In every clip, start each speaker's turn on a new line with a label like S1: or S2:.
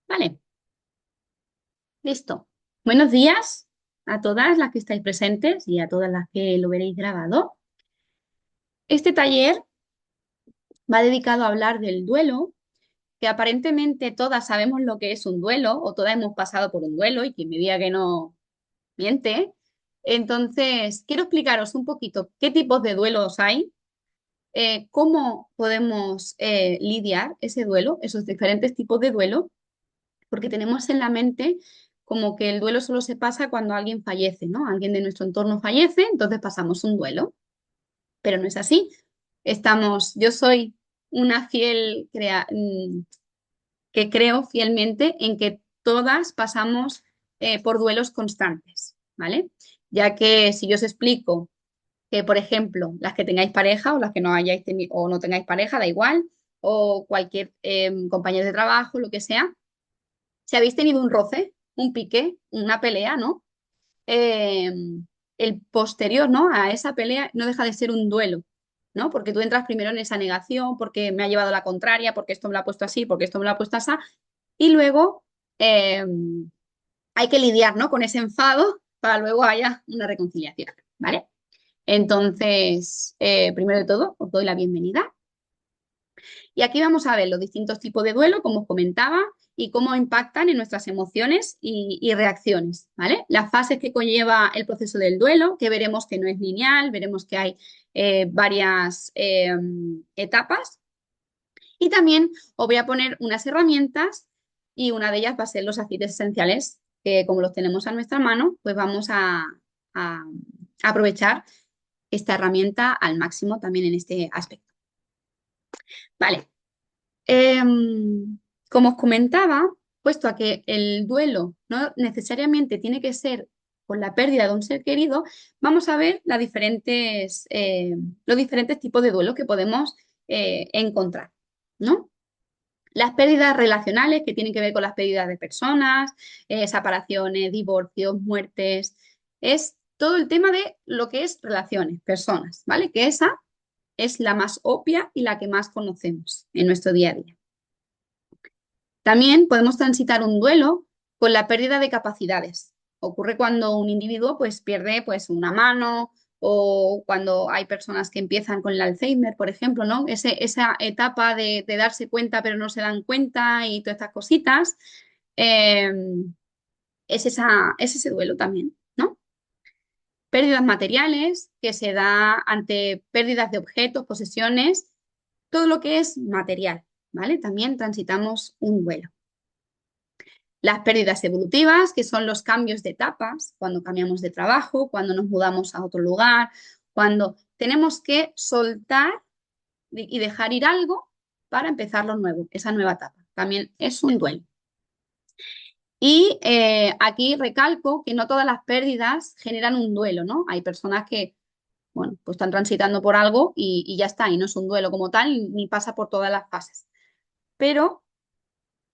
S1: Vale, listo. Buenos días a todas las que estáis presentes y a todas las que lo veréis grabado. Este taller va dedicado a hablar del duelo, que aparentemente todas sabemos lo que es un duelo o todas hemos pasado por un duelo y quien me diga que no miente. Entonces, quiero explicaros un poquito qué tipos de duelos hay, cómo podemos lidiar ese duelo, esos diferentes tipos de duelo, porque tenemos en la mente como que el duelo solo se pasa cuando alguien fallece, ¿no? Alguien de nuestro entorno fallece, entonces pasamos un duelo, pero no es así. Yo soy una que creo fielmente en que todas pasamos por duelos constantes, ¿vale? Ya que si yo os explico que, por ejemplo, las que tengáis pareja o las que no hayáis tenido o no tengáis pareja, da igual, o cualquier compañero de trabajo, lo que sea, si habéis tenido un roce, un pique, una pelea, ¿no? Eh, el posterior, ¿no? A esa pelea no deja de ser un duelo, ¿no? Porque tú entras primero en esa negación, porque me ha llevado la contraria, porque esto me lo ha puesto así, porque esto me lo ha puesto así, y luego eh, hay que lidiar, ¿no? Con ese enfado para luego haya una reconciliación, ¿vale? Entonces, primero de todo, os doy la bienvenida. Y aquí vamos a ver los distintos tipos de duelo, como os comentaba, y cómo impactan en nuestras emociones y reacciones, ¿vale? Las fases que conlleva el proceso del duelo, que veremos que no es lineal, veremos que hay varias etapas. Y también os voy a poner unas herramientas y una de ellas va a ser los aceites esenciales, que como los tenemos a nuestra mano, pues vamos a aprovechar esta herramienta al máximo también en este aspecto. Vale, como os comentaba, puesto a que el duelo no necesariamente tiene que ser por la pérdida de un ser querido, vamos a ver los diferentes tipos de duelo que podemos encontrar, ¿no? Las pérdidas relacionales que tienen que ver con las pérdidas de personas, separaciones, divorcios, muertes, es todo el tema de lo que es relaciones, personas, ¿vale? Que esa es la más obvia y la que más conocemos en nuestro día a día. También podemos transitar un duelo con la pérdida de capacidades. Ocurre cuando un individuo pues, pierde pues, una mano o cuando hay personas que empiezan con el Alzheimer, por ejemplo, ¿no? Esa etapa de darse cuenta pero no se dan cuenta y todas estas cositas, eh, es ese duelo también, ¿no? Pérdidas materiales que se da ante pérdidas de objetos, posesiones, todo lo que es material, ¿vale? También transitamos un duelo. Las pérdidas evolutivas, que son los cambios de etapas, cuando cambiamos de trabajo, cuando nos mudamos a otro lugar, cuando tenemos que soltar y dejar ir algo para empezar lo nuevo, esa nueva etapa. También es un duelo. Y aquí recalco que no todas las pérdidas generan un duelo, ¿no? Hay personas que, bueno, pues están transitando por algo y ya está, y no es un duelo como tal, ni pasa por todas las fases. Pero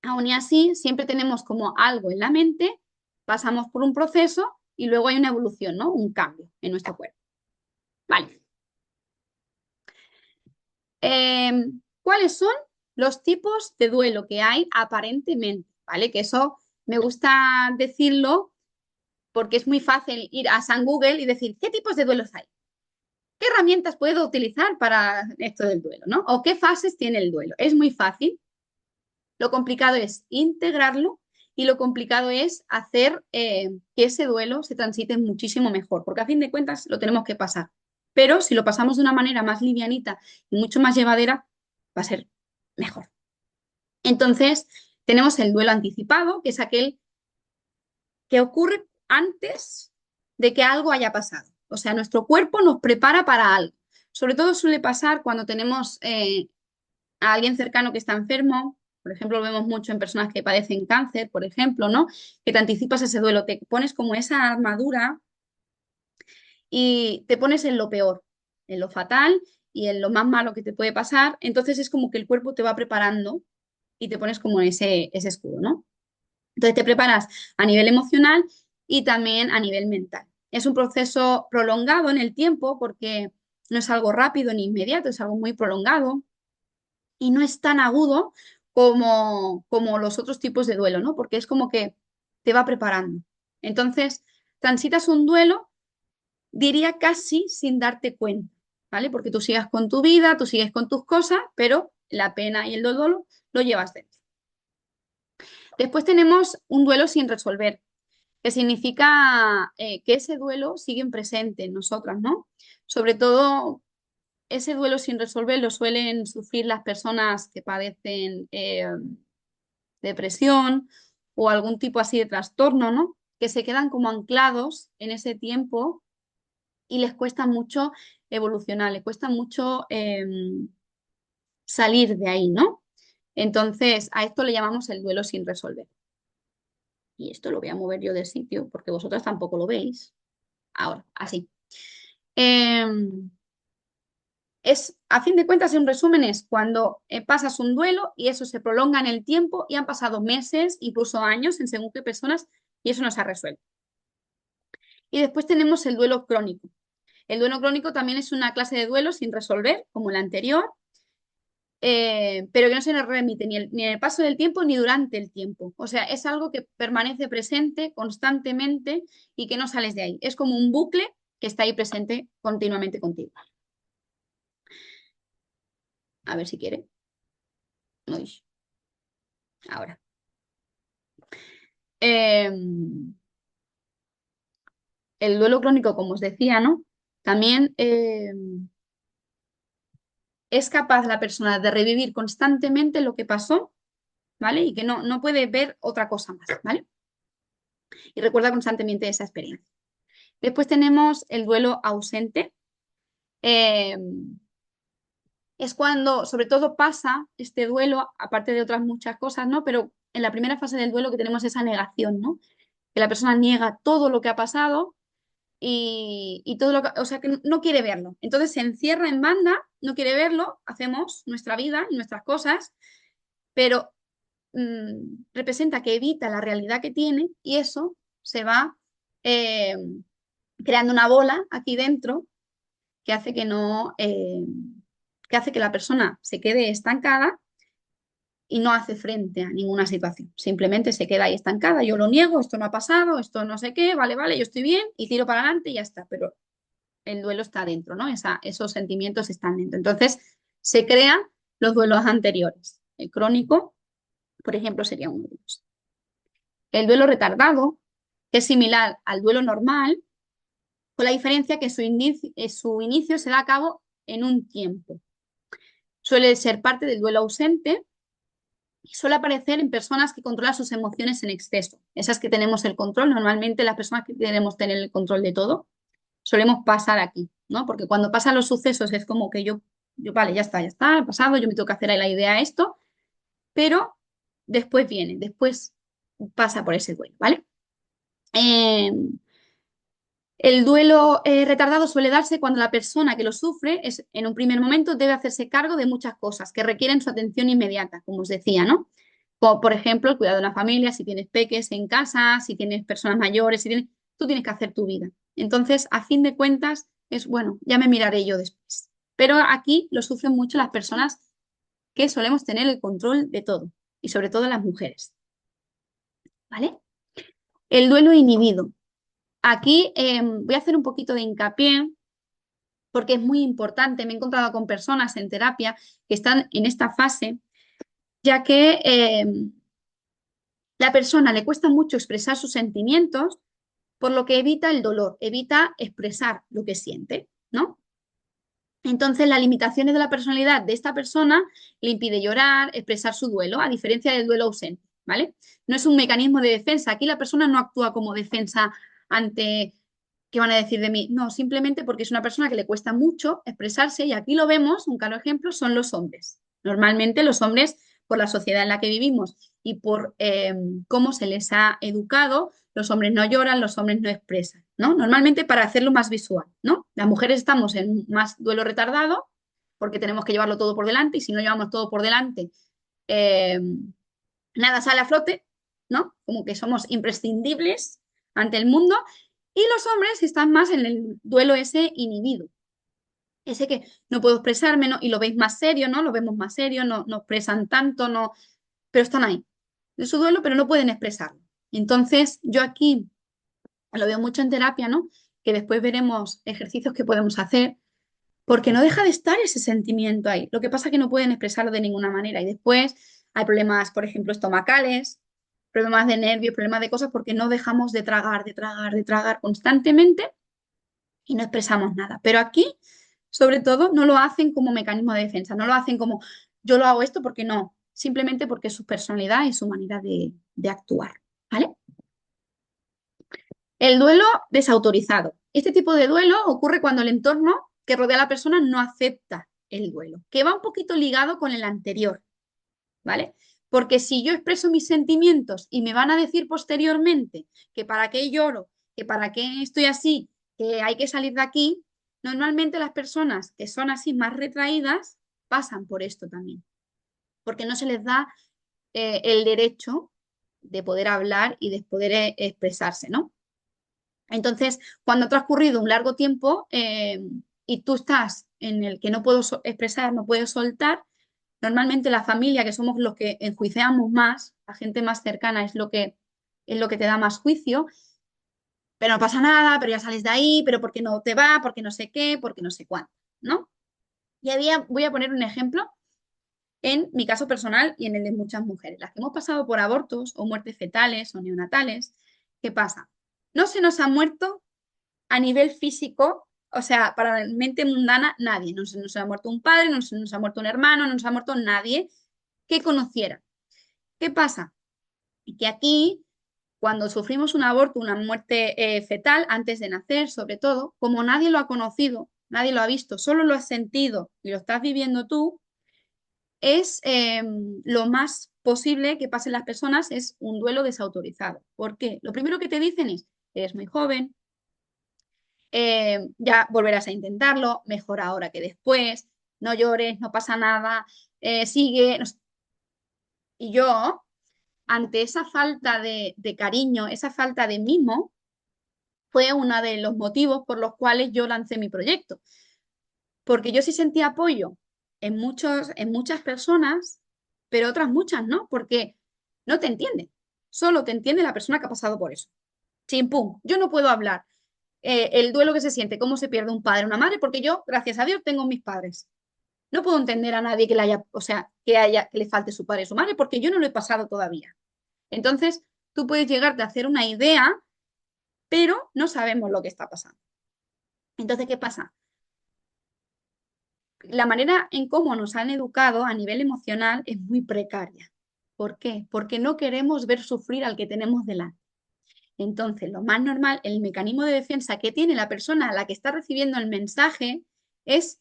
S1: aún y así, siempre tenemos como algo en la mente, pasamos por un proceso y luego hay una evolución, ¿no? Un cambio en nuestro cuerpo. Vale. Eh, ¿Cuáles son los tipos de duelo que hay aparentemente? ¿Vale? Que eso me gusta decirlo porque es muy fácil ir a San Google y decir, ¿qué tipos de duelos hay? ¿Qué herramientas puedo utilizar para esto del duelo, ¿no? ¿O qué fases tiene el duelo? Es muy fácil. Lo complicado es integrarlo y lo complicado es hacer que ese duelo se transite muchísimo mejor, porque a fin de cuentas lo tenemos que pasar. Pero si lo pasamos de una manera más livianita y mucho más llevadera, va a ser mejor. Entonces, tenemos el duelo anticipado, que es aquel que ocurre antes de que algo haya pasado. O sea, nuestro cuerpo nos prepara para algo. Sobre todo suele pasar cuando tenemos a alguien cercano que está enfermo, por ejemplo, lo vemos mucho en personas que padecen cáncer, por ejemplo, ¿no? Que te anticipas ese duelo, te pones como esa armadura y te pones en lo peor, en lo fatal y en lo más malo que te puede pasar. Entonces es como que el cuerpo te va preparando y te pones como ese escudo, ¿no? Entonces te preparas a nivel emocional y también a nivel mental. Es un proceso prolongado en el tiempo porque no es algo rápido ni inmediato, es algo muy prolongado y no es tan agudo como los otros tipos de duelo, ¿no? Porque es como que te va preparando. Entonces, transitas un duelo, diría casi sin darte cuenta, ¿vale? Porque tú sigas con tu vida, tú sigues con tus cosas, pero la pena y el dolor lo llevas dentro. Después tenemos un duelo sin resolver, que significa que ese duelo sigue en presente en nosotras, ¿no? Sobre todo, ese duelo sin resolver lo suelen sufrir las personas que padecen depresión o algún tipo así de trastorno, ¿no? Que se quedan como anclados en ese tiempo y les cuesta mucho evolucionar, les cuesta mucho salir de ahí, ¿no? Entonces, a esto le llamamos el duelo sin resolver. Y esto lo voy a mover yo de sitio porque vosotras tampoco lo veis. Ahora, así. Em, a fin de cuentas, en resumen, es cuando pasas un duelo y eso se prolonga en el tiempo y han pasado meses, incluso años, en según qué personas, y eso no se ha resuelto. Y después tenemos el duelo crónico. El duelo crónico también es una clase de duelo sin resolver, como el anterior, pero que no se nos remite ni en el paso del tiempo ni durante el tiempo. O sea, es algo que permanece presente constantemente y que no sales de ahí. Es como un bucle que está ahí presente continuamente contigo. A ver si quiere. Uy, ahora. Eh, el duelo crónico, como os decía, ¿no? También es capaz la persona de revivir constantemente lo que pasó, ¿vale? Y que no puede ver otra cosa más, ¿vale? Y recuerda constantemente esa experiencia. Después tenemos el duelo ausente. Eh, es cuando, sobre todo, pasa este duelo, aparte de otras muchas cosas, ¿no? Pero en la primera fase del duelo que tenemos esa negación, ¿no? Que la persona niega todo lo que ha pasado y todo lo que, o sea, que no quiere verlo. Entonces se encierra en banda, no quiere verlo, hacemos nuestra vida, nuestras cosas, pero representa que evita la realidad que tiene y eso se va eh, creando una bola aquí dentro que hace que no, que hace que la persona se quede estancada y no hace frente a ninguna situación. Simplemente se queda ahí estancada. Yo lo niego, esto no ha pasado, esto no sé qué, vale, vale, yo estoy bien y tiro para adelante y ya está. Pero el duelo está dentro, ¿no? Esos sentimientos están dentro. Entonces se crean los duelos anteriores. El crónico, por ejemplo, sería uno de ellos. El duelo retardado, que es similar al duelo normal, con la diferencia que su inicio se da a cabo en un tiempo. Suele ser parte del duelo ausente y suele aparecer en personas que controlan sus emociones en exceso. Esas que tenemos el control, normalmente las personas que queremos tener el control de todo, solemos pasar aquí, ¿no? Porque cuando pasan los sucesos es como que yo vale, ya está, ha pasado, yo me tengo que hacer la idea a esto, pero después pasa por ese duelo, ¿vale? Eh, el duelo retardado suele darse cuando la persona que lo sufre en un primer momento debe hacerse cargo de muchas cosas que requieren su atención inmediata, como os decía, ¿no? Como, por ejemplo, el cuidado de una familia, si tienes peques en casa, si tienes personas mayores, tú tienes que hacer tu vida. Entonces, a fin de cuentas, es bueno, ya me miraré yo después. Pero aquí lo sufren mucho las personas que solemos tener el control de todo, y sobre todo las mujeres, ¿vale? El duelo inhibido. Aquí voy a hacer un poquito de hincapié porque es muy importante. Me he encontrado con personas en terapia que están en esta fase, ya que la persona le cuesta mucho expresar sus sentimientos, por lo que evita el dolor, evita expresar lo que siente, ¿no? Entonces, las limitaciones de la personalidad de esta persona le impide llorar, expresar su duelo, a diferencia del duelo ausente, ¿vale? No es un mecanismo de defensa. Aquí la persona no actúa como defensa ante qué van a decir de mí. No, simplemente porque es una persona que le cuesta mucho expresarse y aquí lo vemos, un claro ejemplo son los hombres. Normalmente los hombres, por la sociedad en la que vivimos y por cómo se les ha educado, los hombres no lloran, los hombres no expresan, ¿no? Normalmente para hacerlo más visual, ¿no? Las mujeres estamos en más duelo retardado porque tenemos que llevarlo todo por delante y si no llevamos todo por delante, eh, nada sale a flote, ¿no? Como que somos imprescindibles ante el mundo Y los hombres están más en el duelo ese inhibido, ese que no puedo expresarme, ¿no? Y lo veis más serio, ¿no? Lo vemos más serio, no, no expresan tanto, no, pero están ahí, de su duelo, pero no pueden expresarlo. Entonces, yo aquí lo veo mucho en terapia, ¿no? Que después veremos ejercicios que podemos hacer, porque no deja de estar ese sentimiento ahí. Lo que pasa es que no pueden expresarlo de ninguna manera. Y después hay problemas, por ejemplo, estomacales, problemas de nervios, problemas de cosas, porque no dejamos de tragar, de tragar, de tragar constantemente y no expresamos nada. Pero aquí, sobre todo, no lo hacen como mecanismo de defensa, no lo hacen como yo lo hago esto porque no, simplemente porque es su personalidad y su manera de actuar. ¿Vale? El duelo desautorizado. Este tipo de duelo ocurre cuando el entorno que rodea a la persona no acepta el duelo, que va un poquito ligado con el anterior, ¿vale? Porque si yo expreso mis sentimientos y me van a decir posteriormente que para qué lloro, que para qué estoy así, que hay que salir de aquí, normalmente las personas que son así más retraídas pasan por esto también, porque no se les da el derecho de poder hablar y de poder expresarse, ¿no? Entonces, cuando ha transcurrido un largo tiempo y tú estás en el que no puedo expresar, no puedo soltar, normalmente la familia, que somos los que enjuiciamos más, la gente más cercana es lo que te da más juicio, pero no pasa nada, pero ya sales de ahí, pero ¿por qué no te va? ¿Por qué no sé qué? ¿Por qué no sé cuánto? ¿No? Voy a poner un ejemplo en mi caso personal y en el de muchas mujeres, las que hemos pasado por abortos o muertes fetales o neonatales. ¿Qué pasa? No se nos ha muerto a nivel físico, o sea, para la mente mundana, nadie. No se nos ha muerto un padre, no se nos ha muerto un hermano, no nos ha muerto nadie que conociera. ¿Qué pasa? Que aquí, cuando sufrimos un aborto, una muerte fetal, antes de nacer, sobre todo, como nadie lo ha conocido, nadie lo ha visto, solo lo has sentido y lo estás viviendo tú, es lo más posible que pasen las personas es un duelo desautorizado. ¿Por qué? Lo primero que te dicen es, eres muy joven, ya volverás a intentarlo, mejor ahora que después, no llores, no pasa nada, sigue. Y yo, ante esa falta de cariño, esa falta de mimo, fue uno de los motivos por los cuales yo lancé mi proyecto. Porque yo sí sentía apoyo en muchas personas, pero otras muchas no, porque no te entienden. Solo te entiende la persona que ha pasado por eso. Chimpum, yo no puedo hablar el duelo que se siente, cómo se pierde un padre o una madre, porque yo, gracias a Dios, tengo mis padres. No puedo entender a nadie que le haya, o sea, que le falte su padre o su madre, porque yo no lo he pasado todavía. Entonces, tú puedes llegarte a hacer una idea, pero no sabemos lo que está pasando. Entonces, ¿qué pasa? La manera en cómo nos han educado a nivel emocional es muy precaria. ¿Por qué? Porque no queremos ver sufrir al que tenemos delante. Entonces, lo más normal, el mecanismo de defensa que tiene la persona a la que está recibiendo el mensaje es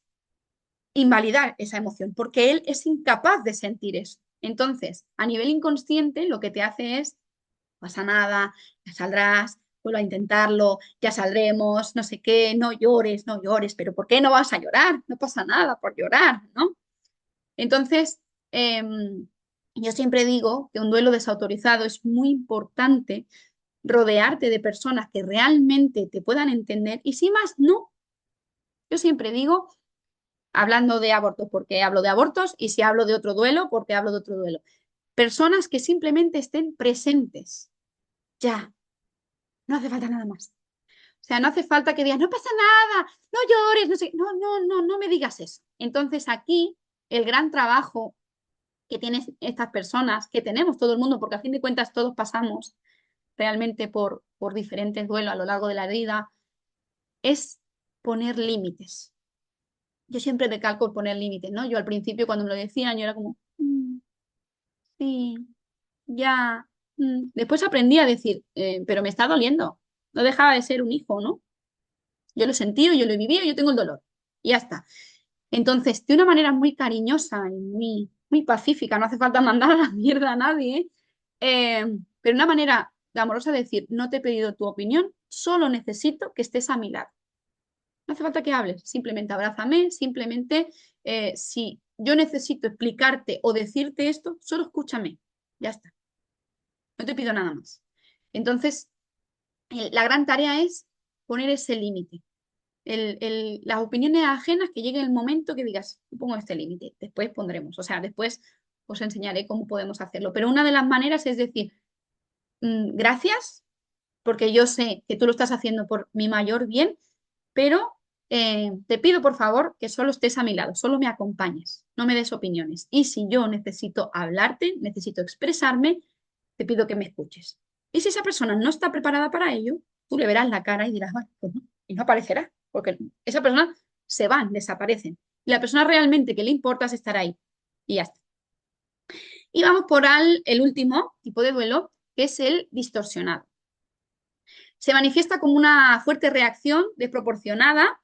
S1: invalidar esa emoción, porque él es incapaz de sentir eso. Entonces, a nivel inconsciente, lo que te hace es, no pasa nada, ya saldrás, vuelvo a intentarlo, ya saldremos, no sé qué, no llores, no llores, pero ¿por qué no vas a llorar? No pasa nada por llorar, ¿no? Entonces, yo siempre digo que un duelo desautorizado es muy importante rodearte de personas que realmente te puedan entender y si más no, yo siempre digo, hablando de abortos porque hablo de abortos y si hablo de otro duelo porque hablo de otro duelo, personas que simplemente estén presentes, ya, no hace falta nada más. O sea, no hace falta que digas, no pasa nada, no llores, no sé, no, no, no, no me digas eso. Entonces aquí el gran trabajo que tienen estas personas, que tenemos todo el mundo, porque a fin de cuentas todos pasamos realmente por diferentes duelos a lo largo de la vida, es poner límites. Yo siempre recalco poner límites, ¿no? Yo al principio cuando me lo decían, yo era como, sí, ya. Después aprendí a decir, pero me está doliendo. No dejaba de ser un hijo, ¿no? Yo lo he sentido, yo lo he vivido, yo tengo el dolor. Y ya está. Entonces, de una manera muy cariñosa y muy, muy pacífica, no hace falta mandar a la mierda a nadie, pero de una manera amorosa de decir, no te he pedido tu opinión, solo necesito que estés a mi lado. No hace falta que hables, simplemente abrázame, simplemente si yo necesito explicarte o decirte esto, solo escúchame, ya está, no te pido nada más. Entonces, la gran tarea es poner ese límite. Las opiniones ajenas, que llegue el momento que digas, pongo este límite, después pondremos, o sea, después os enseñaré cómo podemos hacerlo. Pero una de las maneras es decir, gracias, porque yo sé que tú lo estás haciendo por mi mayor bien, pero te pido por favor que solo estés a mi lado, solo me acompañes, no me des opiniones. Y si yo necesito hablarte, necesito expresarme, te pido que me escuches. Y si esa persona no está preparada para ello, tú le verás la cara y dirás, bueno, pues no, y no aparecerá, porque esa persona se van, desaparecen. Y la persona realmente que le importa es estar ahí. Y ya está. Y vamos por el último tipo de duelo, que es el distorsionado. Se manifiesta como una fuerte reacción desproporcionada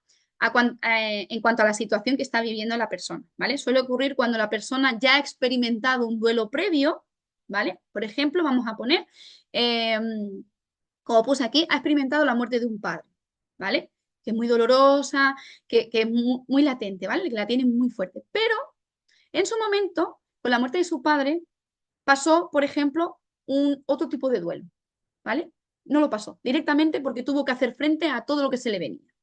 S1: en cuanto a la situación que está viviendo la persona, ¿vale? Suele ocurrir cuando la persona ya ha experimentado un duelo previo, ¿vale? Por ejemplo, vamos a poner, eh, como puse aquí, ha experimentado la muerte de un padre, ¿vale? Que es muy dolorosa, que es muy latente, ¿vale? Que la tiene muy fuerte. Pero en su momento, con la muerte de su padre, pasó, por ejemplo, otro tipo de duelo, ¿vale? No lo pasó directamente porque tuvo que hacer frente a todo lo que se le venía,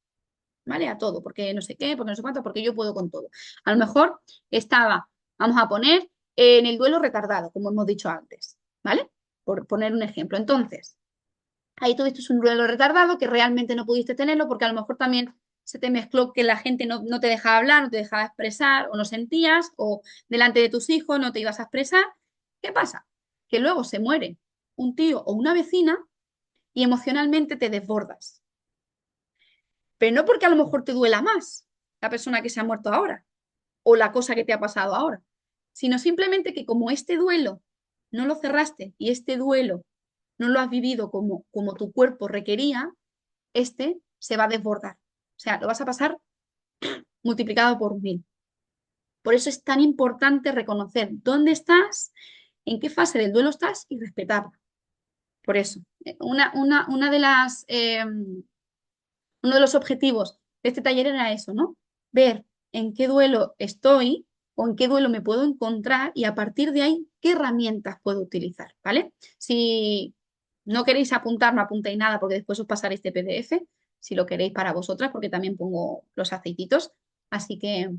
S1: ¿vale? A todo, porque no sé qué, porque no sé cuánto, porque yo puedo con todo. A lo mejor estaba, vamos a poner, en el duelo retardado, como hemos dicho antes, ¿vale? Por poner un ejemplo. Entonces, ahí tuviste un duelo retardado que realmente no pudiste tenerlo porque a lo mejor también se te mezcló que la gente no te dejaba hablar, no te dejaba expresar, o no sentías, o delante de tus hijos no te ibas a expresar. ¿Qué pasa? Que luego se muere un tío o una vecina y emocionalmente te desbordas. Pero no porque a lo mejor te duela más la persona que se ha muerto ahora o la cosa que te ha pasado ahora, sino simplemente que como este duelo no lo cerraste y este duelo no lo has vivido como tu cuerpo requería, este se va a desbordar. O sea, lo vas a pasar multiplicado por 1000. Por eso es tan importante reconocer dónde estás, en qué fase del duelo estás y respetarla. Por eso, una de las uno de los objetivos de este taller era eso, ¿no? Ver en qué duelo estoy o en qué duelo me puedo encontrar y a partir de ahí qué herramientas puedo utilizar, ¿vale? Si no queréis apuntar, no apuntéis nada porque después os pasaré este PDF, si lo queréis para vosotras, porque también pongo los aceititos. Así que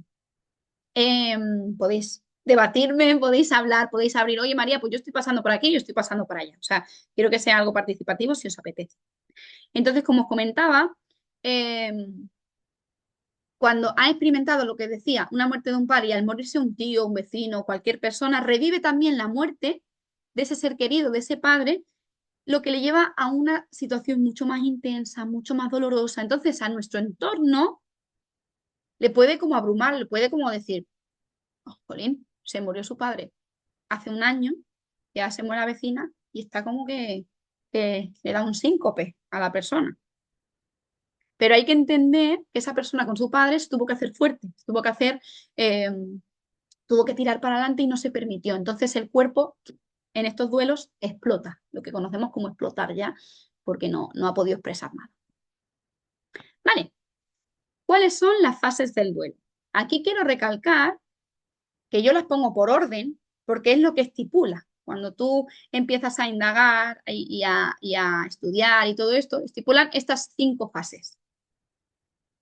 S1: podéis debatirme, podéis hablar, podéis abrir, oye María, pues yo estoy pasando por aquí, yo estoy pasando por allá. O sea, quiero que sea algo participativo si os apetece. Entonces, como os comentaba, eh, cuando ha experimentado lo que decía, una muerte de un padre y al morirse un tío, un vecino, cualquier persona, revive también la muerte de ese ser querido, de ese padre, lo que le lleva a una situación mucho más intensa, mucho más dolorosa. Entonces, a nuestro entorno le puede como abrumar, le puede como decir, oh, jolín, se murió su padre hace un año, ya se muere la vecina y está como que le da un síncope a la persona. Pero hay que entender que esa persona con su padre se tuvo que hacer fuerte, eh, tuvo que tirar para adelante y no se permitió. Entonces el cuerpo en estos duelos explota, lo que conocemos como explotar ya, porque no ha podido expresar nada. Vale, ¿cuáles son las fases del duelo? Aquí quiero recalcar que yo las pongo por orden porque es lo que estipula. Cuando tú empiezas a indagar y a estudiar y todo esto, estipulan estas 5 fases,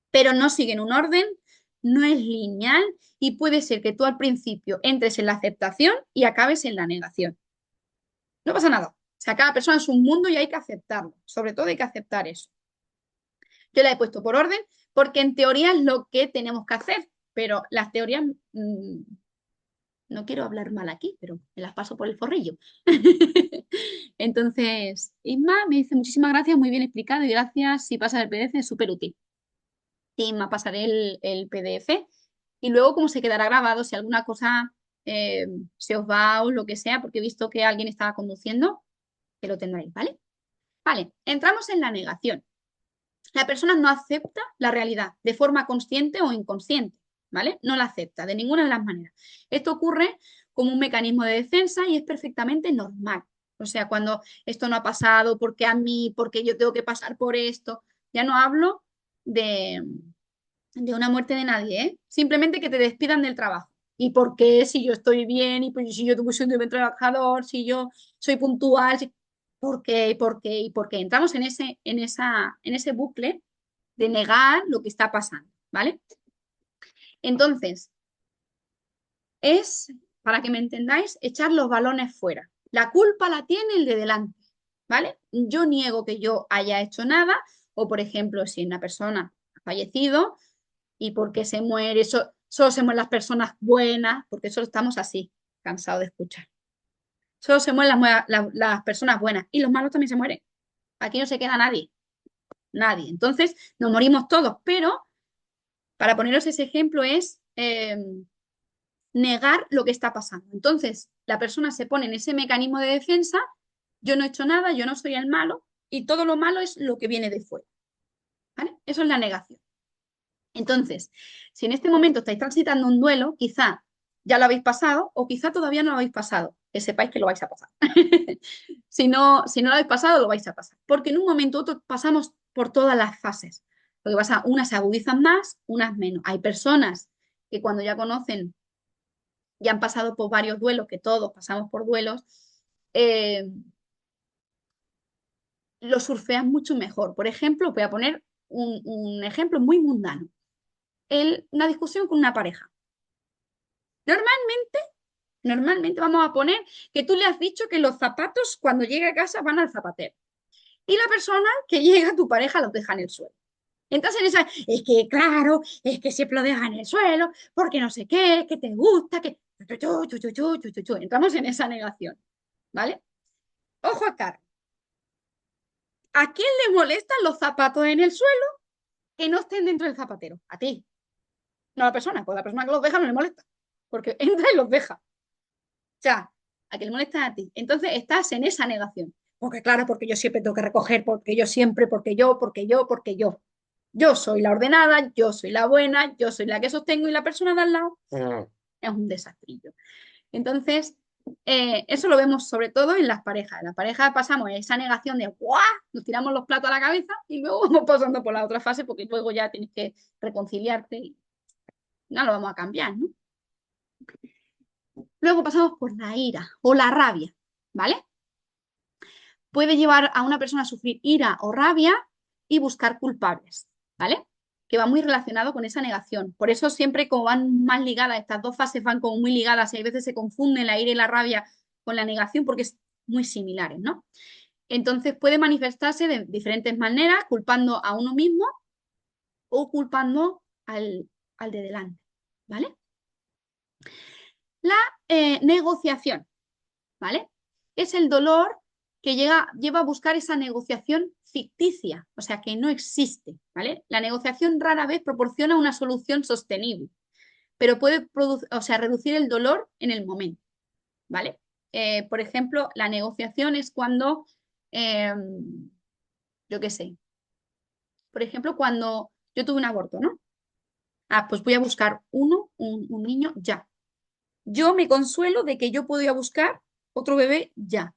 S1: pero no siguen un orden, no es lineal y puede ser que tú al principio entres en la aceptación y acabes en la negación. No pasa nada. O sea, cada persona es un mundo y hay que aceptarlo. Sobre todo hay que aceptar eso. Yo la he puesto por orden porque en teoría es lo que tenemos que hacer, pero las teorías, no quiero hablar mal aquí, pero me las paso por el forrillo. Entonces, Isma me dice muchísimas gracias, muy bien explicado y gracias si pasa el PDF, es súper útil. Y me pasaré el PDF y luego como se quedará grabado, si alguna cosa se os va o lo que sea, porque he visto que alguien estaba conduciendo, que lo tendréis, ¿vale? Vale, entramos en la negación. La persona no acepta la realidad de forma consciente o inconsciente, ¿vale? No la acepta de ninguna de las maneras. Esto ocurre como un mecanismo de defensa y es perfectamente normal. O sea, cuando esto no ha pasado, porque a mí, porque yo tengo que pasar por esto, ya no hablo de, de una muerte de nadie, ¿eh? Simplemente que te despidan del trabajo. ¿Y por qué? Si yo estoy bien, y pues, si yo soy un buen trabajador, si yo soy puntual, ¿por qué? ¿Por qué? ¿Y por qué? Entramos en ese bucle de negar lo que está pasando, ¿vale? Entonces, es, para que me entendáis, echar los balones fuera. La culpa la tiene el de delante, ¿vale? Yo niego que yo haya hecho nada, o por ejemplo, si una persona ha fallecido y porque se muere, solo se mueren las personas buenas, porque solo estamos así, cansados de escuchar. Solo se mueren las personas buenas y los malos también se mueren. Aquí no se queda nadie, nadie. Entonces, nos morimos todos, pero para poneros ese ejemplo es negar lo que está pasando. Entonces, la persona se pone en ese mecanismo de defensa, yo no he hecho nada, yo no soy el malo, y todo lo malo es lo que viene de fuera. ¿Vale? Eso es la negación. Entonces, si en este momento estáis transitando un duelo, quizá ya lo habéis pasado o quizá todavía no lo habéis pasado, que sepáis que lo vais a pasar. Si no lo habéis pasado, lo vais a pasar. Porque en un momento u otro pasamos por todas las fases. Lo que pasa, unas se agudizan más, unas menos. Hay personas que cuando ya conocen, ya han pasado por varios duelos, que todos pasamos por duelos, eh, lo surfean mucho mejor. Por ejemplo, voy a poner un ejemplo muy mundano. Una discusión con una pareja. Normalmente, normalmente vamos a poner que tú le has dicho que los zapatos cuando llegue a casa van al zapatero. Y la persona que llega, tu pareja, los deja en el suelo. Entonces, es que claro, es que siempre lo deja en el suelo, porque no sé qué, que te gusta, que... Entramos en esa negación, ¿vale? Ojo acá. ¿A quién le molestan los zapatos en el suelo que no estén dentro del zapatero? A ti, no a la persona, pues la persona que los deja no le molesta, porque entra y los deja. O sea, a que le molesta a ti. Entonces estás en esa negación. Porque claro, porque yo siempre tengo que recoger, porque yo siempre, porque yo. Yo soy la ordenada, yo soy la buena, yo soy la que sostengo y la persona de al lado es un desastrillo. Entonces, eso lo vemos sobre todo en las parejas. En las parejas pasamos esa negación de ¡guau! Nos tiramos los platos a la cabeza y luego vamos pasando por la otra fase porque luego ya tienes que reconciliarte y no lo vamos a cambiar, ¿no? Luego pasamos por la ira o la rabia, ¿vale? Puede llevar a una persona a sufrir ira o rabia y buscar culpables, ¿vale? Que va muy relacionado con esa negación. Por eso siempre como van más ligadas, estas dos fases van como muy ligadas y a veces se confunden la ira y la rabia con la negación porque es muy similares, ¿no? Entonces puede manifestarse de diferentes maneras, culpando a uno mismo o culpando al de delante, ¿vale? La negociación, ¿vale? Es el dolor que lleva a buscar esa negociación ficticia, o sea, que no existe, ¿vale? La negociación rara vez proporciona una solución sostenible, pero puede reducir el dolor en el momento, ¿vale? Por ejemplo, la negociación es cuando, eh, yo qué sé, por ejemplo, cuando yo tuve un aborto, ¿no? Ah, pues voy a buscar un niño ya. Yo me consuelo de que yo puedo ir a buscar otro bebé ya.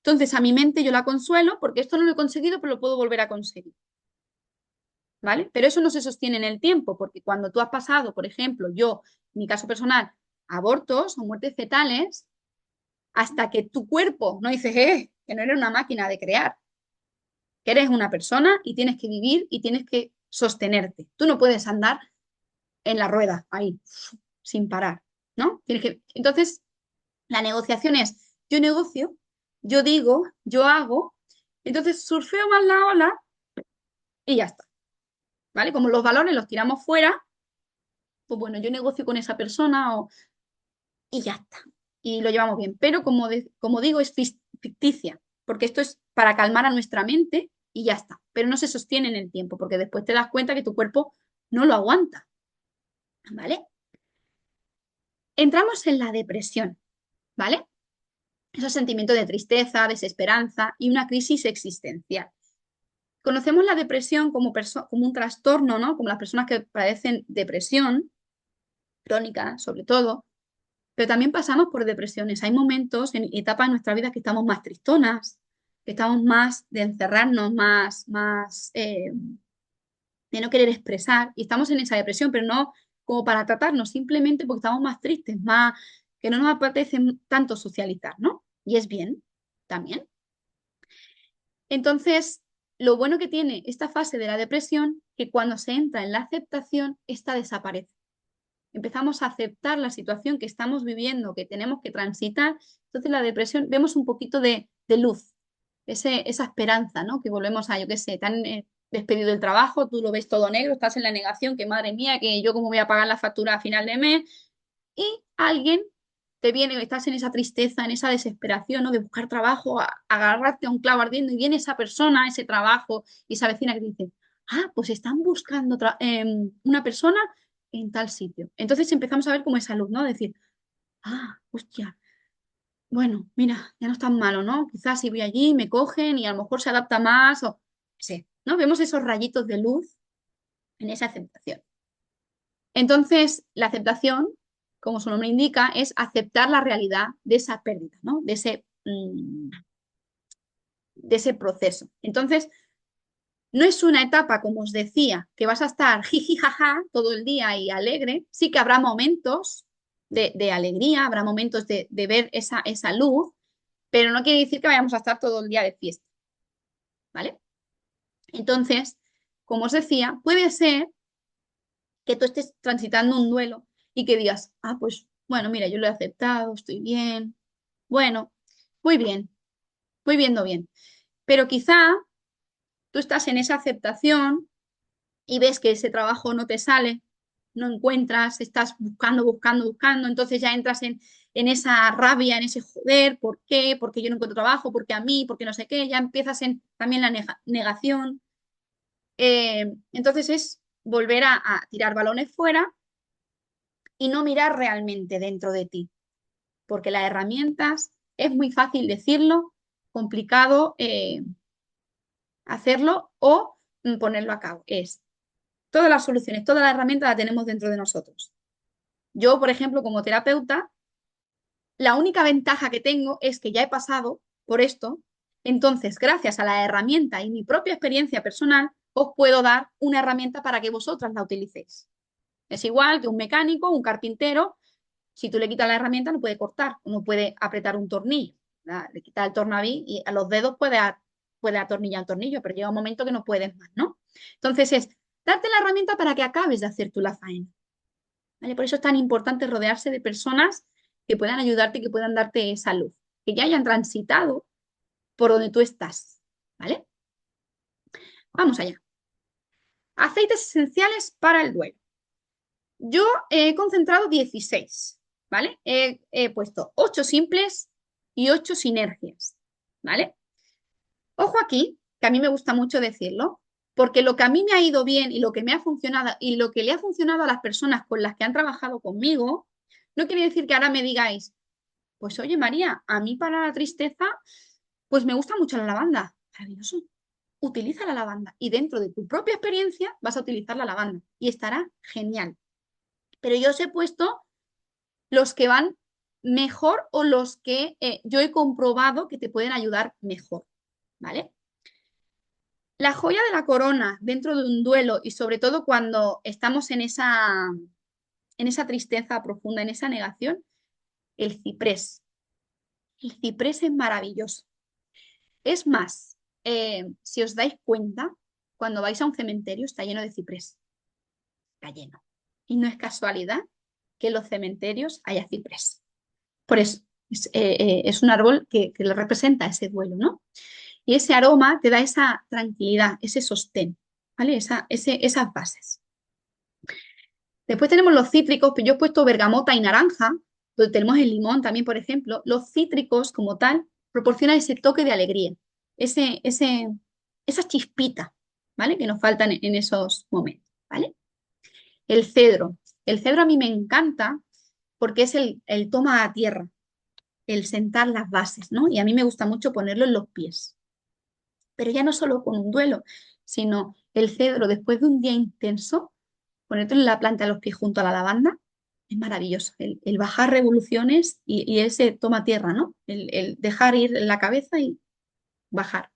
S1: Entonces, a mi mente yo la consuelo porque esto no lo he conseguido, pero lo puedo volver a conseguir. ¿Vale? Pero eso no se sostiene en el tiempo, porque cuando tú has pasado, por ejemplo, yo, en mi caso personal, abortos o muertes fetales, hasta que tu cuerpo no dices, que no eres una máquina de crear, que eres una persona y tienes que vivir y tienes que sostenerte. Tú no puedes andar en la rueda ahí, sin parar, ¿no? Entonces, la negociación es, yo negocio, yo digo, yo hago, entonces surfeo más la ola y ya está, ¿vale? Como los valores los tiramos fuera, pues bueno, yo negocio con esa persona y ya está. Y lo llevamos bien. Pero como digo, es ficticia, porque esto es para calmar a nuestra mente y ya está. Pero no se sostiene en el tiempo, porque después te das cuenta que tu cuerpo no lo aguanta, ¿vale? Entramos en la depresión, ¿vale? Esos sentimientos de tristeza, desesperanza y una crisis existencial. Conocemos la depresión como un trastorno, ¿no? Como las personas que padecen depresión crónica, sobre todo, pero también pasamos por depresiones. Hay momentos en etapas de nuestra vida que estamos más tristonas, que estamos más de encerrarnos, más de no querer expresar, y estamos en esa depresión, pero no como para tratarnos, simplemente porque estamos más tristes, más que no nos apetece tanto socializar, ¿no? Y es bien, también. Entonces, lo bueno que tiene esta fase de la depresión que cuando se entra en la aceptación, esta desaparece. Empezamos a aceptar la situación que estamos viviendo, que tenemos que transitar. Entonces la depresión, vemos un poquito de luz, esa esperanza, ¿no? Que volvemos a, yo qué sé, tan despedido del trabajo, tú lo ves todo negro, estás en la negación, que madre mía, que yo cómo voy a pagar la factura a final de mes. Y alguien te viene, estás en esa tristeza, en esa desesperación, ¿no? De buscar trabajo, agarrarte a un clavo ardiendo y viene esa persona, ese trabajo y esa vecina que te dice, ah, pues están buscando una persona en tal sitio. Entonces empezamos a ver como esa luz, ¿no? Decir, ah, hostia, bueno, mira, ya no es tan malo, ¿no? Quizás si voy allí me cogen y a lo mejor se adapta más o sí, ¿no? Vemos esos rayitos de luz en esa aceptación. Entonces, la aceptación, como su nombre indica, es aceptar la realidad de esa pérdida, ¿no? De ese proceso. Entonces, no es una etapa, como os decía, que vas a estar jiji jaja todo el día y alegre. Sí que habrá momentos de alegría, habrá momentos de ver esa luz, pero no quiere decir que vayamos a estar todo el día de fiesta, ¿vale? Entonces, como os decía, puede ser que tú estés transitando un duelo y que digas, ah, pues bueno, mira, yo lo he aceptado, estoy bien, bueno, muy bien, voy viendo bien. Pero quizá tú estás en esa aceptación y ves que ese trabajo no te sale, no encuentras, estás buscando, buscando, buscando, entonces ya entras en esa rabia, en ese joder, ¿por qué? Porque yo no encuentro trabajo, porque a mí, porque no sé qué, ya empiezas en también la negación. Entonces es volver a tirar balones fuera y no mirar realmente dentro de ti, porque las herramientas es muy fácil decirlo, complicado hacerlo o ponerlo a cabo. Es todas las soluciones, todas las herramientas las tenemos dentro de nosotros. Yo, por ejemplo, como terapeuta, la única ventaja que tengo es que ya he pasado por esto, entonces, gracias a la herramienta y mi propia experiencia personal, os puedo dar una herramienta para que vosotras la utilicéis. Es igual que un mecánico, un carpintero, si tú le quitas la herramienta no puede cortar, no puede apretar un tornillo. ¿Verdad? Le quitas el tornaví y a los dedos puede atornillar el tornillo, pero llega un momento que no puedes más, ¿no? Entonces es darte la herramienta para que acabes de hacer tú la faena. ¿Vale? Por eso es tan importante rodearse de personas que puedan ayudarte, que puedan darte esa luz, que ya hayan transitado por donde tú estás. ¿Vale? Vamos allá. Aceites esenciales para el duelo. Yo he concentrado 16, ¿vale? He puesto 8 simples y 8 sinergias, ¿vale? Ojo aquí, que a mí me gusta mucho decirlo, porque lo que a mí me ha ido bien y lo que me ha funcionado y lo que le ha funcionado a las personas con las que han trabajado conmigo, no quiere decir que ahora me digáis, pues oye María, a mí para la tristeza, pues me gusta mucho la lavanda. Maravilloso. Utiliza la lavanda y dentro de tu propia experiencia vas a utilizar la lavanda y estará genial. Pero yo os he puesto los que van mejor o los que yo he comprobado que te pueden ayudar mejor, ¿vale? La joya de la corona dentro de un duelo y sobre todo cuando estamos en esa tristeza profunda, en esa negación, el ciprés. El ciprés es maravilloso. Es más, si os dais cuenta, cuando vais a un cementerio está lleno de ciprés, está lleno. Y no es casualidad que en los cementerios haya ciprés. Por eso, es un árbol que le representa ese duelo, ¿no? Y ese aroma te da esa tranquilidad, ese sostén, ¿vale? Esas bases. Después tenemos los cítricos, yo he puesto bergamota y naranja, donde tenemos el limón también, por ejemplo. Los cítricos, como tal, proporcionan ese toque de alegría, ese, ese, esa chispita, ¿vale? Que nos faltan en esos momentos, ¿vale? El cedro. El cedro a mí me encanta porque es el toma a tierra, el sentar las bases, ¿no? Y a mí me gusta mucho ponerlo en los pies. Pero ya no solo con un duelo, sino el cedro después de un día intenso, ponerte en la planta de los pies junto a la lavanda, es maravilloso. El bajar revoluciones y ese toma tierra, ¿no? El dejar ir la cabeza y bajar.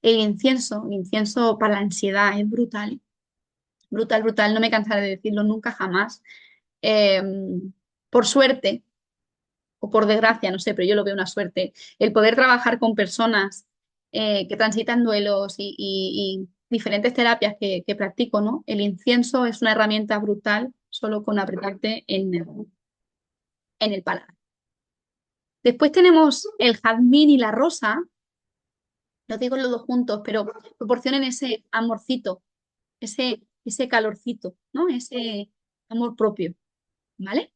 S1: El incienso para la ansiedad es brutal, brutal, brutal, no me cansaré de decirlo nunca jamás. Eh, por suerte, o por desgracia, no sé, pero yo lo veo una suerte, el poder trabajar con personas que transitan duelos diferentes terapias que practico, ¿no? El incienso es una herramienta brutal solo con apretarte en el paladar. Después tenemos el jazmín y la rosa, lo digo los dos juntos, pero proporcionan ese amorcito, ese calorcito, ¿no? Ese amor propio, ¿vale?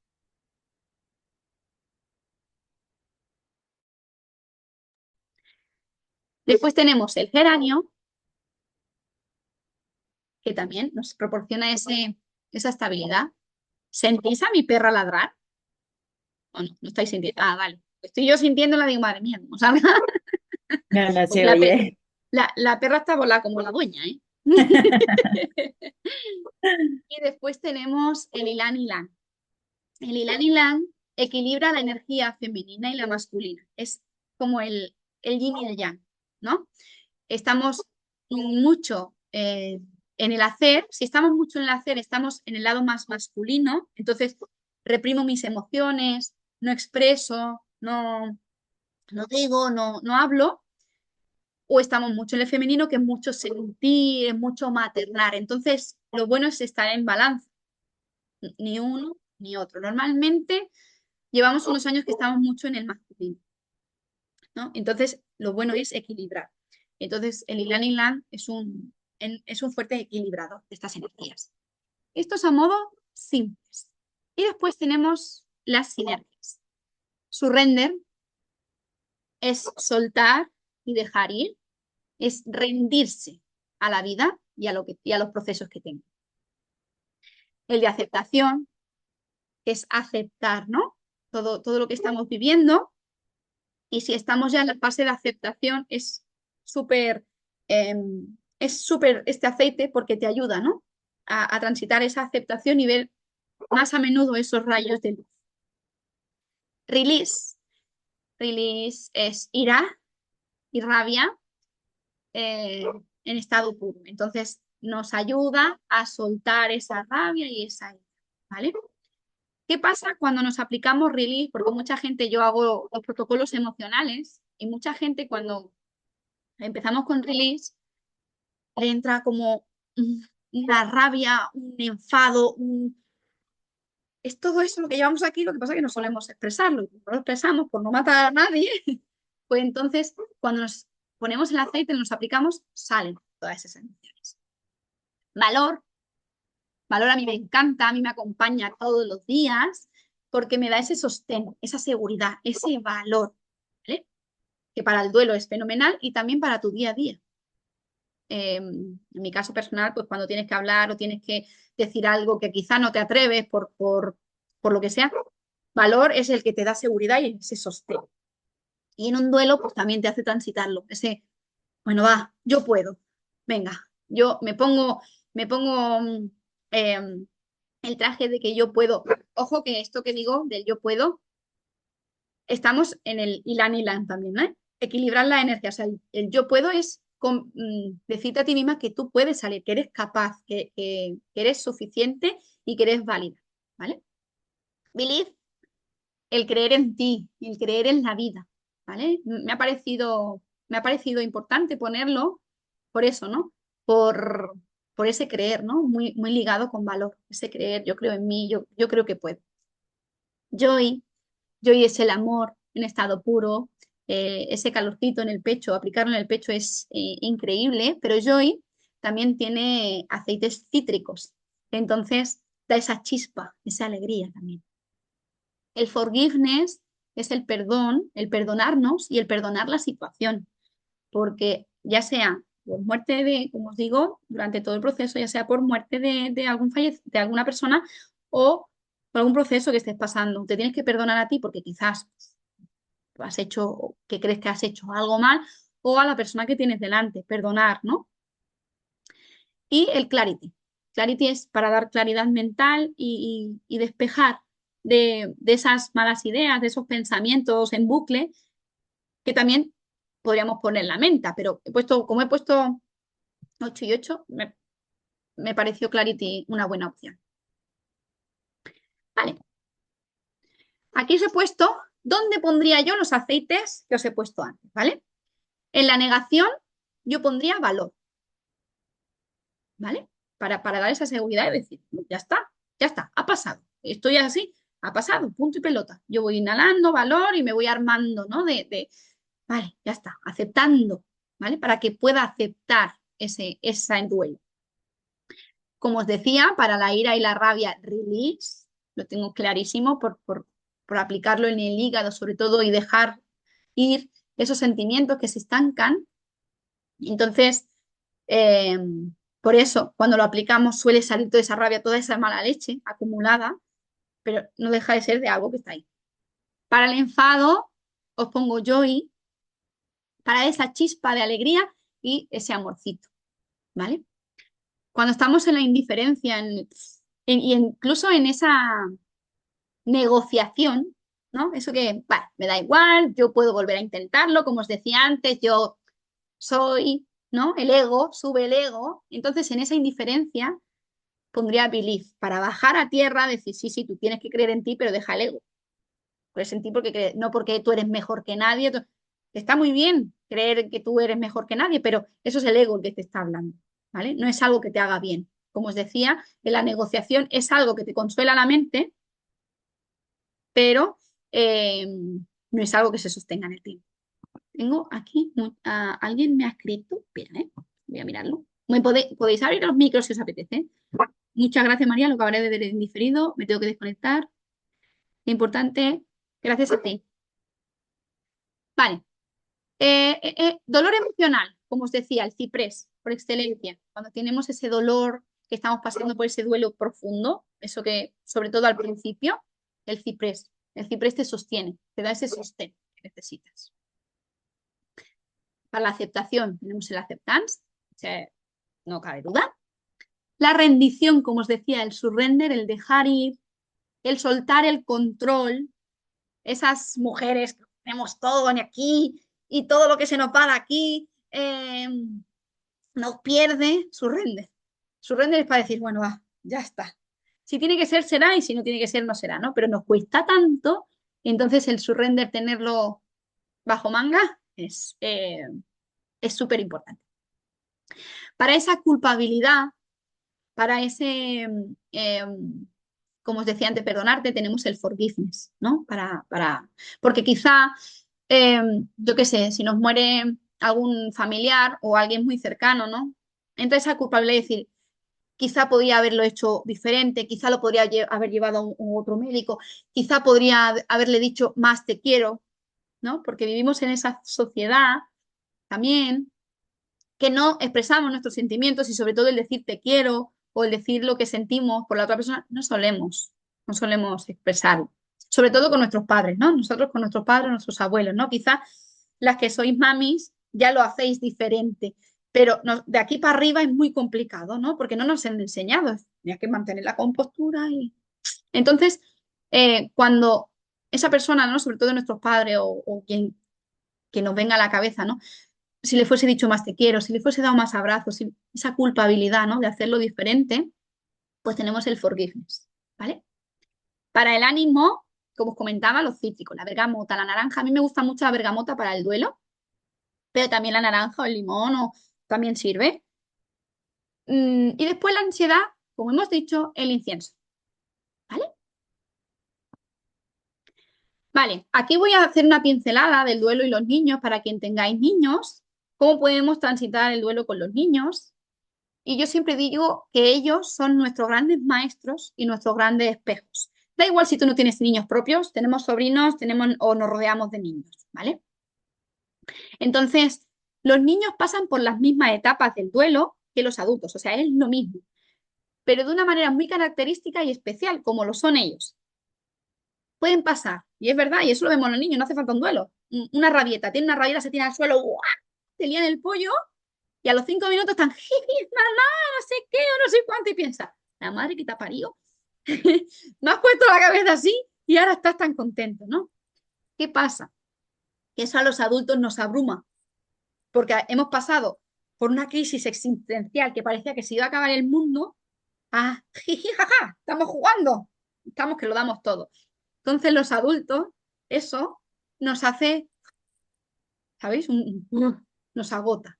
S1: Después tenemos el geranio, que también nos proporciona esa estabilidad. ¿Sentís a mi perra ladrar? ¿O no? ¿No estáis sintiendo? Ah, vale. Estoy yo sintiéndola, digo, madre mía, ¿cómo salga?
S2: No, no
S1: Porque
S2: se oye.
S1: la perra está volada como la dueña, ¿eh? Y después tenemos el Ilan Ilan. El Ilan Ilan equilibra la energía femenina y la masculina. Es como el yin y el yang, ¿no? Estamos mucho en el hacer. Si estamos mucho en el hacer, estamos en el lado más masculino. Entonces, reprimo mis emociones, no expreso, no digo, no hablo. O estamos mucho en el femenino, que es mucho sentir, es mucho maternar. Entonces, lo bueno es estar en balance, ni uno ni otro. Normalmente llevamos unos años que estamos mucho en el masculino, ¿no? Entonces, lo bueno es equilibrar. Entonces, el Ilan Ilan es un fuerte equilibrador de estas energías. Esto es a modo simples. Y después tenemos las sinergias. Surrender es soltar y dejar ir, es rendirse a la vida y a los procesos que tengo. El de aceptación es aceptar, ¿no? Todo lo que estamos viviendo. Y si estamos ya en la fase de aceptación, súper, eh, es súper este aceite porque te ayuda, ¿no? A transitar esa aceptación y ver más a menudo esos rayos de luz. Release. Release es ira y rabia en estado puro. Entonces nos ayuda a soltar esa rabia y esa ira, ¿vale? ¿Qué pasa cuando nos aplicamos release? Porque mucha gente, yo hago los protocolos emocionales y mucha gente cuando empezamos con release le entra como una rabia, un enfado, es todo eso lo que llevamos aquí, lo que pasa es que no solemos expresarlo, y como no lo expresamos por no matar a nadie, pues entonces cuando nos ponemos el aceite y nos aplicamos, salen todas esas emociones. Valor, valor a mí me encanta, a mí me acompaña todos los días porque me da ese sostén, esa seguridad, ese valor, ¿vale? Que para el duelo es fenomenal y también para tu día a día. En mi caso personal, pues cuando tienes que hablar o tienes que decir algo que quizá no te atreves por lo que sea, valor es el que te da seguridad y ese sostén. Y en un duelo, pues también te hace transitarlo, ese, bueno, va, yo puedo, venga, yo me pongo eh, el traje de que yo puedo. Ojo que esto que digo del yo puedo, estamos en el Ilan Ilan también, ¿eh? Equilibrar la energía, o sea, el yo puedo es decirte a ti misma que tú puedes salir, que eres capaz, que eres suficiente y que eres válida, ¿vale? Believe, el creer en ti, el creer en la vida, ¿vale? Me ha parecido importante ponerlo por eso, ¿no? Por, por ese creer, ¿no? Muy ligado con valor, ese creer, yo creo en mí, yo creo que puedo. Joy, Joy es el amor en estado puro, ese calorcito en el pecho, aplicarlo en el pecho es increíble, pero Joy también tiene aceites cítricos, entonces da esa chispa, esa alegría también. El forgiveness es el perdón, el perdonarnos y el perdonar la situación, porque ya sea por muerte de, como os digo, durante todo el proceso, ya sea por muerte de alguna persona o por algún proceso que estés pasando, te tienes que perdonar a ti porque quizás has hecho, que crees que has hecho algo mal, o a la persona que tienes delante, perdonar, ¿no? Y el clarity. Clarity es para dar claridad mental y despejar de esas malas ideas, de esos pensamientos en bucle, que también podríamos poner la menta, pero como he puesto 8 y 8, me pareció Clarity una buena opción. Vale, aquí os he puesto dónde pondría yo los aceites que os he puesto antes, ¿vale? En la negación yo pondría valor. ¿vale? Para dar esa seguridad y decir, "No, ya está, ha pasado. Estoy así, ha pasado, punto y pelota. Yo voy inhalando valor y me voy armando, ¿no? Vale, ya está, aceptando, ¿vale? Para que pueda aceptar esa duelo. Como os decía, para la ira y la rabia, release, lo tengo clarísimo por aplicarlo en el hígado sobre todo y dejar ir esos sentimientos que se estancan. Entonces, eh, por eso, cuando lo aplicamos suele salir toda esa rabia, toda esa mala leche acumulada, pero no deja de ser de algo que está ahí. Para el enfado, os pongo joy, para esa chispa de alegría y ese amorcito, ¿vale? Cuando estamos en la indiferencia y incluso en esa negociación, ¿no? Eso que, vale, me da igual, yo puedo volver a intentarlo, como os decía antes, yo soy, ¿no? El ego, sube el ego. Entonces, en esa indiferencia pondría belief, para bajar a tierra, decir, sí, sí, tú tienes que creer en ti, pero deja el ego. Crees en ti porque no porque tú eres mejor que nadie. Está muy bien creer que tú eres mejor que nadie, pero eso es el ego el que te está hablando, ¿vale? No es algo que te haga bien. Como os decía, en la negociación es algo que te consuela la mente, pero no es algo que se sostenga en el tiempo. Tengo aquí, alguien me ha escrito, espera, voy a mirarlo. Podéis abrir los micros si os apetece. Muchas gracias, María, lo acabaré de ver en diferido, me tengo que desconectar. Importante, gracias a ti. Vale. Dolor emocional, como os decía, el ciprés, por excelencia. Cuando tenemos ese dolor, que estamos pasando por ese duelo profundo, eso que, sobre todo al principio, el ciprés. El ciprés te sostiene, te da ese sostén que necesitas. Para la aceptación, tenemos el acceptance, o sea, no cabe duda. La rendición, como os decía, el surrender, el dejar ir, el soltar el control, esas mujeres que tenemos todo aquí y todo lo que se nos va de aquí nos pierde su render. Su render es para decir, bueno, va, ya está. Si tiene que ser, será, y si no tiene que ser, no será, ¿no? Pero nos cuesta tanto, entonces el surrender, tenerlo bajo manga, es súper importante. Para esa culpabilidad, para ese, como os decía antes, perdonarte, tenemos el forgiveness, ¿no? Porque quizá, yo qué sé, si nos muere algún familiar o alguien muy cercano, ¿no? Entra esa culpabilidad de decir, quizá podría haberlo hecho diferente, quizá lo podría haber llevado a otro médico, quizá podría haberle dicho más te quiero, ¿no? Porque vivimos en esa sociedad también que no expresamos nuestros sentimientos y sobre todo el decir te quiero o el decir lo que sentimos por la otra persona, no solemos expresarlo. Sobre todo con nuestros padres, ¿no? Nosotros con nuestros padres, nuestros abuelos, ¿no? Quizás las que sois mamis ya lo hacéis diferente, pero de aquí para arriba es muy complicado, ¿no? Porque no nos han enseñado, hay que mantener la compostura y... Entonces, cuando esa persona, ¿no? Sobre todo nuestros padres o quien que nos venga a la cabeza, ¿no? Si le fuese dicho más te quiero, si le fuese dado más abrazos, esa culpabilidad, ¿no? De hacerlo diferente, pues tenemos el forgiveness, ¿vale? Para el ánimo, como os comentaba, los cítricos, la bergamota, la naranja. A mí me gusta mucho la bergamota para el duelo, pero también la naranja o el limón también sirve. Y después la ansiedad, como hemos dicho, el incienso, ¿vale? Vale, aquí voy a hacer una pincelada del duelo y los niños para quien tengáis niños, cómo podemos transitar el duelo con los niños. Y yo siempre digo que ellos son nuestros grandes maestros y nuestros grandes espejos. Da igual si tú no tienes niños propios, tenemos sobrinos, tenemos o nos rodeamos de niños, ¿vale? Entonces, los niños pasan por las mismas etapas del duelo que los adultos, o sea, es lo mismo, pero de una manera muy característica y especial, como lo son ellos. Pueden pasar, y es verdad, y eso lo vemos en los niños, no hace falta un duelo. Una rabieta, tiene una rabieta, se tira al suelo, ¡guau! Te lían el pollo y a los 5 minutos están, jiji, mamá, no sé qué, o no sé cuánto, y piensa, la madre que te ha parido, me has puesto la cabeza así y ahora estás tan contento, ¿no? ¿Qué pasa? Que eso a los adultos nos abruma, porque hemos pasado por una crisis existencial que parecía que se iba a acabar el mundo, a jiji, jaja, estamos jugando, estamos que lo damos todo. Entonces los adultos, eso nos hace, ¿sabéis? Nos agota.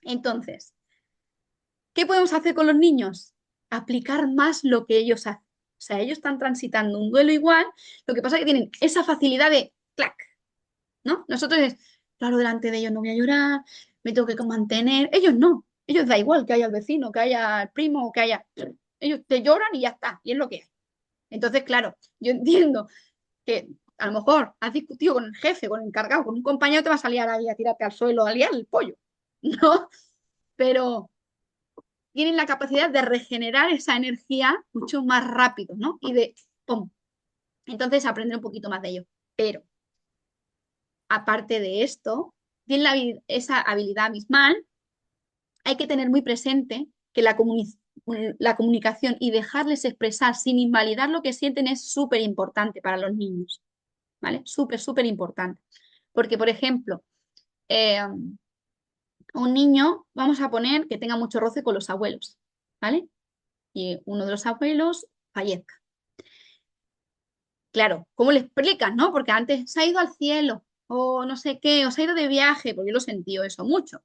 S1: Entonces, ¿Qué podemos hacer con los niños? Aplicar más lo que ellos hacen. O sea, ellos están transitando un duelo igual, lo que pasa es que tienen esa facilidad de clac, ¿no? Nosotros es, claro, delante de ellos no voy a llorar, me tengo que mantener. Ellos no, ellos da igual que haya el vecino, que haya el primo, que haya... Ellos te lloran y ya está, y es lo que hay. Entonces, claro, yo entiendo que a lo mejor has discutido con el jefe, con el encargado, con un compañero, te va a salir ahí a tirarte al suelo, a liar el pollo, ¿no? Pero tienen la capacidad de regenerar esa energía mucho más rápido, ¿no? Y de, ¡pum! Entonces aprender un poquito más de ello. Pero, aparte de esto, tienen esa habilidad abismal, hay que tener muy presente que la comunicación y dejarles expresar sin invalidar lo que sienten es súper importante para los niños, ¿vale? Súper, súper importante. Porque, por ejemplo, un niño, vamos a poner que tenga mucho roce con los abuelos, ¿vale? Y uno de los abuelos fallezca. Claro, ¿cómo le explicas, no? Porque antes se ha ido al cielo, o no sé qué, o se ha ido de viaje, porque yo lo sentí eso mucho.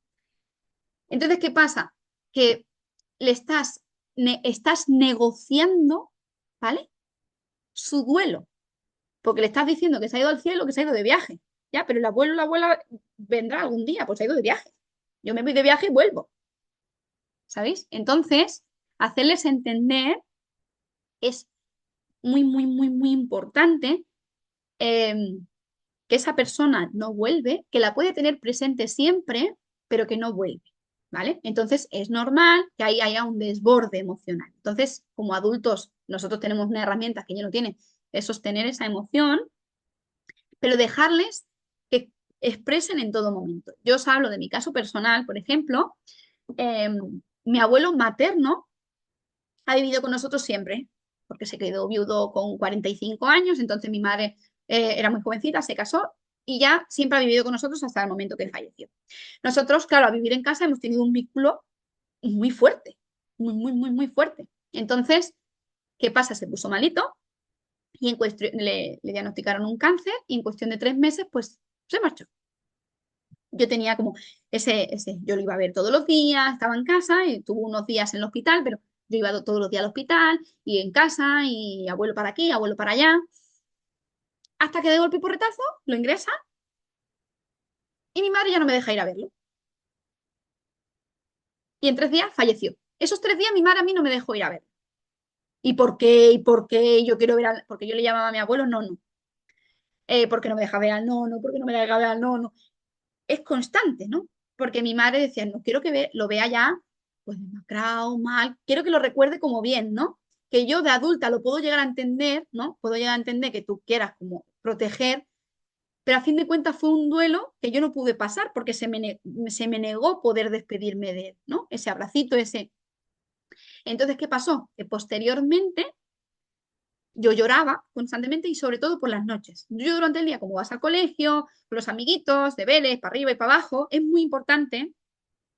S1: Entonces, ¿qué pasa? Que le estás negociando, ¿vale? Su duelo, porque le estás diciendo que se ha ido al cielo, que se ha ido de viaje, ¿ya? Pero el abuelo o la abuela vendrá algún día, pues se ha ido de viaje. Yo me voy de viaje y vuelvo, ¿sabéis? Entonces, hacerles entender es muy, muy, muy, muy importante eh, que esa persona no vuelve, que la puede tener presente siempre, pero que no vuelve, ¿vale? Entonces es normal que ahí haya un desborde emocional. Entonces, como adultos, nosotros tenemos una herramienta que ella no tiene, es sostener esa emoción, pero dejarles que expresen en todo momento. Yo os hablo de mi caso personal, por ejemplo, eh, mi abuelo materno ha vivido con nosotros siempre, porque se quedó viudo con 45 años, entonces mi madre era muy jovencita, se casó y ya siempre ha vivido con nosotros hasta el momento que falleció. Nosotros, claro, a vivir en casa hemos tenido un vínculo muy fuerte, muy, muy, muy, muy fuerte. Entonces, ¿qué pasa? Se puso malito y le diagnosticaron un cáncer y en cuestión de 3 meses, pues se marchó. Yo tenía como yo lo iba a ver todos los días, estaba en casa y tuvo unos días en el hospital, pero yo iba todos los días al hospital y en casa y abuelo para aquí, abuelo para allá, hasta que de golpe y porretazo lo ingresa y mi madre ya no me deja ir a verlo. Y en 3 días falleció. Esos 3 días mi madre a mí no me dejó ir a ver. ¿Y por qué? ¿Y por qué? Yo quiero ver porque yo le llamaba a mi abuelo, no, no. ¿Por qué no me deja ver al no, no? ¿Por qué no me deja ver al no, no? Es constante, ¿no? Porque mi madre decía, no quiero que lo vea ya, pues demacrado, mal, quiero que lo recuerde como bien, ¿no? Que yo de adulta lo puedo llegar a entender, ¿no? Puedo llegar a entender que tú quieras como proteger, pero a fin de cuentas fue un duelo que yo no pude pasar porque se me negó poder despedirme de él, ¿no? Ese abracito, ese... Entonces, ¿qué pasó? Que posteriormente yo lloraba constantemente y sobre todo por las noches. Yo durante el día, como vas al colegio, con los amiguitos, deberes, para arriba y para abajo, es muy importante